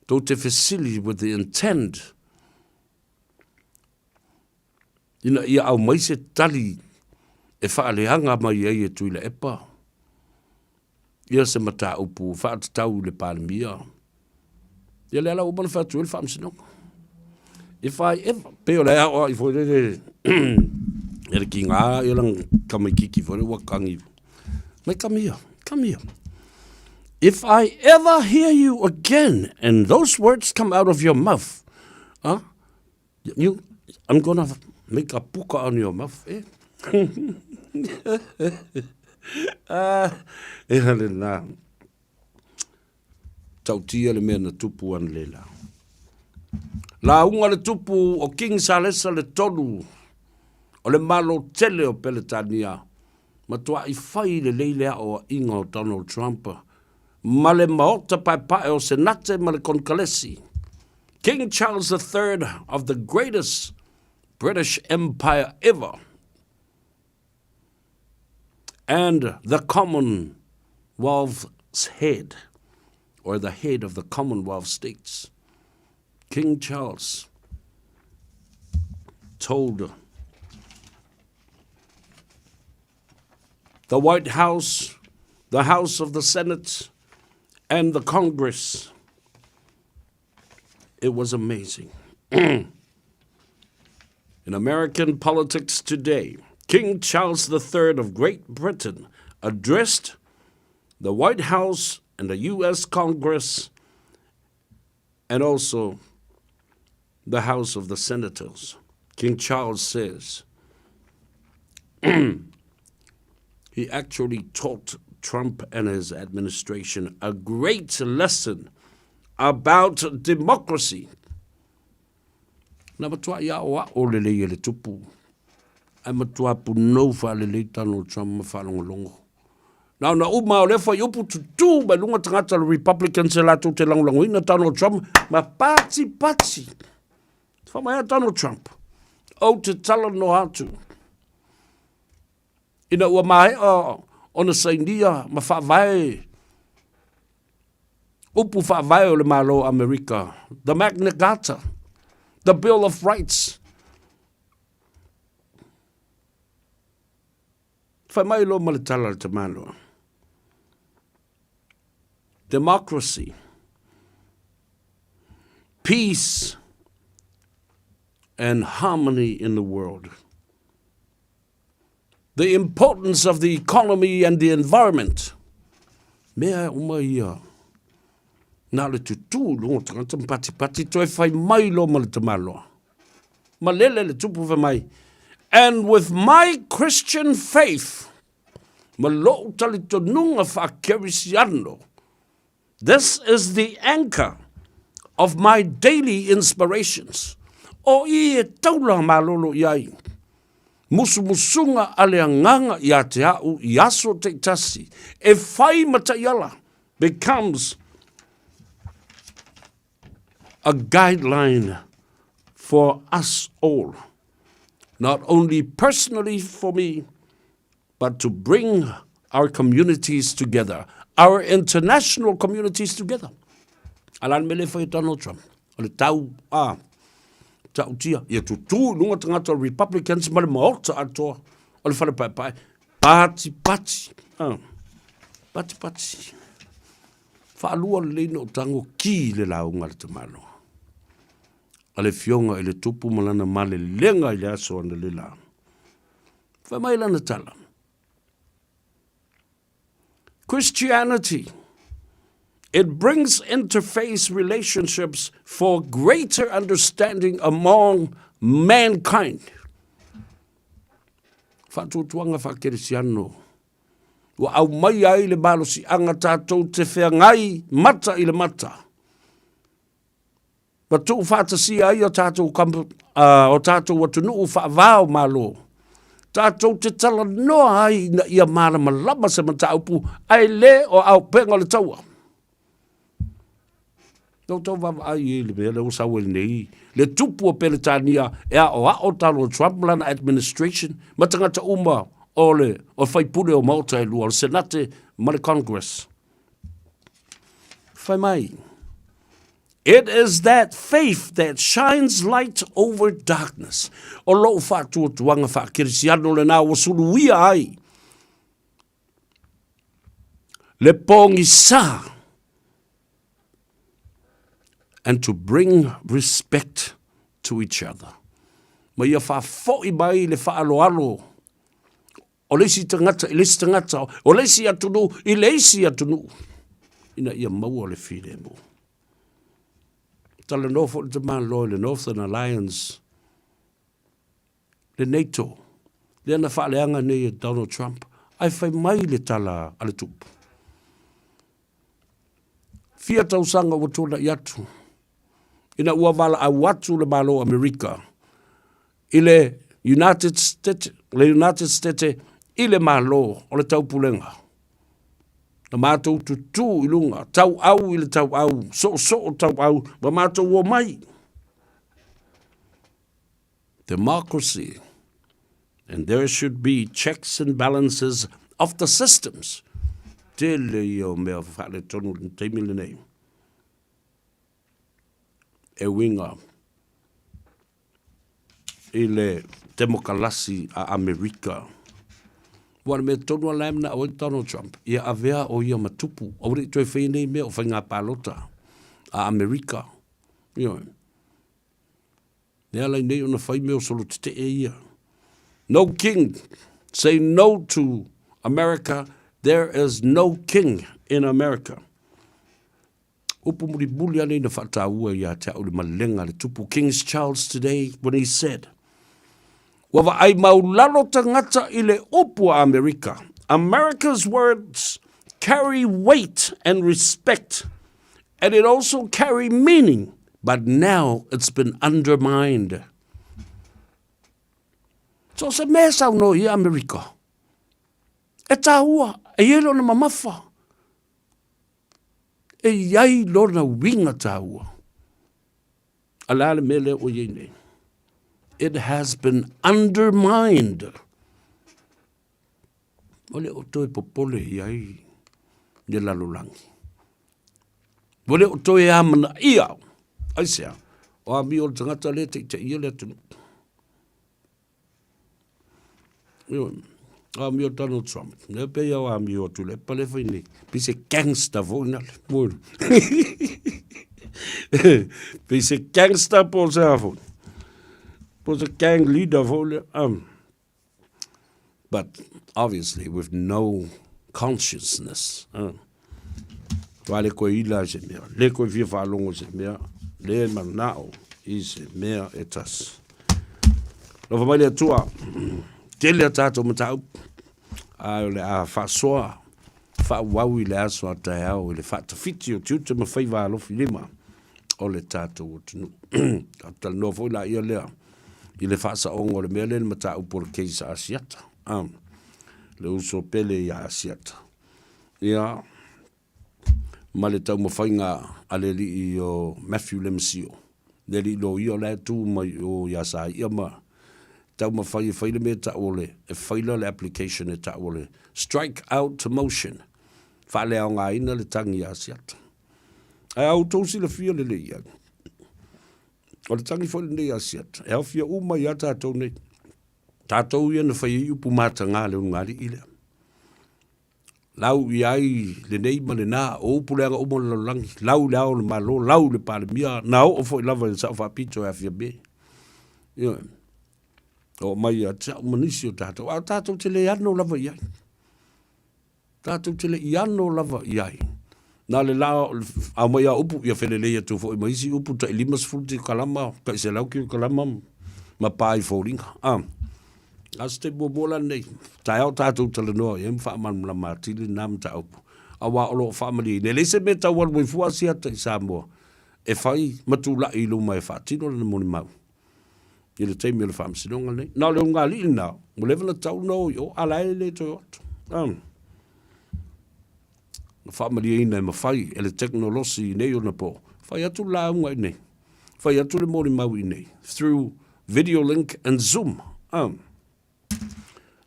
Tau te fasili with the intent. Ia au mai se tali e whaaleanga mai ei e tuila epa. Ia se mata upu whaatatau le palemia. Ia le ala o mana whatu ele whaamsinonga. If I ever, peo le ao I fo ele ki ngā, ia lang kamai kiki fo ele wakangi. Mai come here. If I ever hear you again and those words come out of your mouth, I'm gonna make a puka on your mouth, eh? Le nā. Tautia le mea na tupu an lela. La unga le tupu o King Salesa le tonu o le malo tele o Peletania ma tua I fai le leilea o inga o Donald Trump ma le maota pai o senate ma le konkalesi. King Charles III of the greatest British Empire ever and the Commonwealth's head, or the head of the Commonwealth states, King Charles told the White House, the House of the Senate, and the Congress, it was amazing. In American politics today, King Charles III of Great Britain addressed the White House and the U.S. Congress and also the House of the Senators. King Charles says he actually talked Trump and his administration a great lesson about democracy. Na matua ia o le le le tupu. Ai matua pu no fa le Donald Trump fa longo. Now na uma o le fa yopu tu ba lunga tangata Republicans la tu te langoina Donald Trump ma pati. Fa mai Donald Trump. O te tala no hatu. Ina ua mai ona sainia ma fa vai. Upu fa vai o le malo America. The Magna Carta. The Bill of Rights. Fa mai lo maletala te malo. Democracy. Peace and harmony in the world. The importance of the economy and the environment. Mea umaia. Nā le tutu longa tangata pati toi fai mai lo ma le tamaloa. Ma lele le tupu fa mai. And with my Christian faith, ma lo tali tonunga fa kerisiano. This is the anchor of my daily inspirations. O I e taula malolo iai. Musunga aleanganga ia te au iaso te tasi. E fai matayala becomes a guideline for us all. Not only personally for me, but to bring our communities together, our international communities together. Alan mele fai Donald Trump. Ale tau tau tia. Ia tutu lunga tangata Republicans ma le maota atoa. O le whare pai. Pati. Pati. Whaalua le leino o tango ki le launga le tamalo. Ale fionga ele tupu malana male lenga ile aso ane le la. Whamai lana tala. Christianity, it brings interfaith relationships for greater understanding among mankind. Whatutuanga whakerisiano. Wa au mai ai le malo si anga tātou te whea ngai mata i le mata. Wa tu whata si ai o tātou o tātou watunu u whaavao malo. Tātou te tala noa ai na ia mara malama se mata upu ai le o au penga le taua. Tau wawa ai e le mea le usawa nei. Le tupu o Peletania ea o Donald Trump lana administration matangata uma o whaipule o Malta e lua o Senate ma le Congress. Whai mai. It is that faith that shines light over darkness. O lo whātua tuanga whākirisiano le nā wasuluia ai. Le pongi sa. And to bring respect to each other. Ma ia whāfoi mai le whaaloalo. O leisi tangata, o leisi atunu, i leisi atunu. Ina ia maua le while mo. Tala no for the man lo le Northern Alliance. Le NATO. Le ana whaaleanga nei Donald Trump. Ai whai mai le tala ale tupu. Fia tausanga watona iatu. Ina ua wala a watu le malo Amerika. Ile United States, ile malo o le taupulenga. Na mātou tutu ilunga, tau au ile tau au, so tau au, ma mātou o mai. Democracy, and there should be checks and balances of the systems. Tele o mea whale tonu teimile nei. E winga, ile demokalasi a Amerika. Wana me tonu alamna o Donald Trump. Ia avea o ia matupu. Aure toi whainei mea o whainga palota a Amerika. Ia. Nea lai nei o na whai mea o solo te e ia. No king. Say no to America. There is no king in America. Upu muri buli ane na whataua ia te au le malenga le tupu King's Charles today when he said, Wawa ai maulalo tangata ile upu a Amerika. America's words carry weight and respect, and it also carry meaning, but now it's been undermined. So se mea sau no i Amerika. E tāua, e ielo na mamafa. E iai lona winga tāua. Alale mele o iene. It has been undermined. Ole o toi popole iai ne lalolangi. Ole o toi amana iau. Aisea, o ami o tangata le te ia le tunu. Ami o Donald Trump. Ne pe iau ami o tule pale whaini. Pise gangster voinale. Moro. Pise gangster po se afon. Was a gang leader but obviously with no consciousness. Wale ko ila se mea, le ko fia whalongo se mea, le manao i se mea etas. No whamai tua, tele a tātou matau, a le a whasoa, whawau le asoa tai au, le whatawhiti o tiuta ma Faiva alofi lima, o le tātou o tunu. Tātou no fo la ia lea. I le whaasa ongo le mea le mata upo le keisa asiata. Le uso pele i asiata. Ia, ma le tau mawhainga a le li i o Matthew Lemsio. Le li lo i o le tu mai o iasa ia ma. Tau mawhai e whaile mea ta ole. E whaila le application e ta ole. Strike out to motion. Whale au ngā ina le tangi asiata. Ai au tausi le fia le le iang. O le tangi fo le nei asiat. E au fia uma i a tātou nei. Tātou ia na whai upu mata ngā leo ngāri i lea. Lau i ai le nei ma le nā o upu leanga umo le langi. Lau le au le malo, lau le pāle mia. Nā o fo i lava i sao whapito e a fia me. O mai a tia umanisi o tātou. A tātou te le ano lava i ai. Tātou te le i ano lava i ai. Nā le lao, au mai a upu, ia whele leia tū fo i maisi upu ta ilimas fulti kalama, ka i se lau ki kalama, ma pāi fōringa. As te mola nei, tai au tātou tala noa, e mwha man mla mātili nām ta upu. Awa olo whamali, ne leise me tau walu i fuasia ta i Samoa, e whai matu la i luma e whātino le moni mau. I le teimi o le whamsinonga nei. Nā leo ngā li nā, mo levana tau no i o alai le toi otu. Whamari e ina e mawhai, e le teknolosi nei o na po. Whai atu la unga i nei. Whai atu le mori mau i nei. Through video link and Zoom.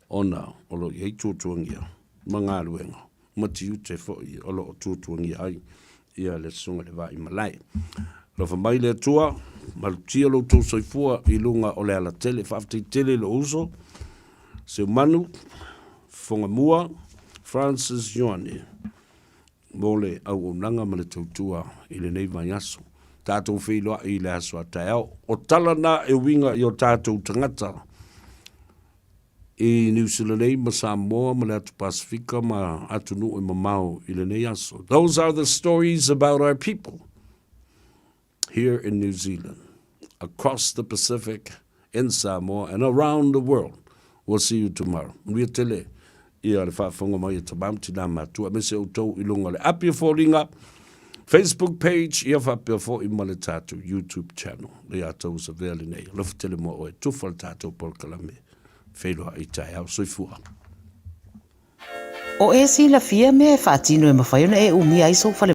Ona, olo i hei tūtuangia. Mga aluenga. Mati ute fo i olo o tūtuangia ai. Ia le sunga le vai malai. Lo whamai le tua, malutia lo tō soifua i lunga o le ala tele. Whafti tele lo uso. Se manu, Fonga Mua, Francis Ioane. Mole au o nanga ma le tautua i le nei mai aso. Tātou whiloa i le aso a tai au. O tala na e winga i o tātou tangata. I New Zealand ma Samoa ma le atu Pasifika ma atu nu i mamau i le nei aso. Those are the stories about our people here in New Zealand, across the Pacific, in Samoa, and around the world. We'll see you tomorrow. Mria tele. Ia le whaafonga mai e tabamti nā mātua. Me se utou i lunga le apia fōringa. Facebook page, ia whapea fō i male tātou YouTube channel. Le atau sa vele nei. Lofa tele mo oe tufal tātou polkalame. Wheloa i tai au soifua. O e si la fia me e whaatino e mawhaiona e umi aiso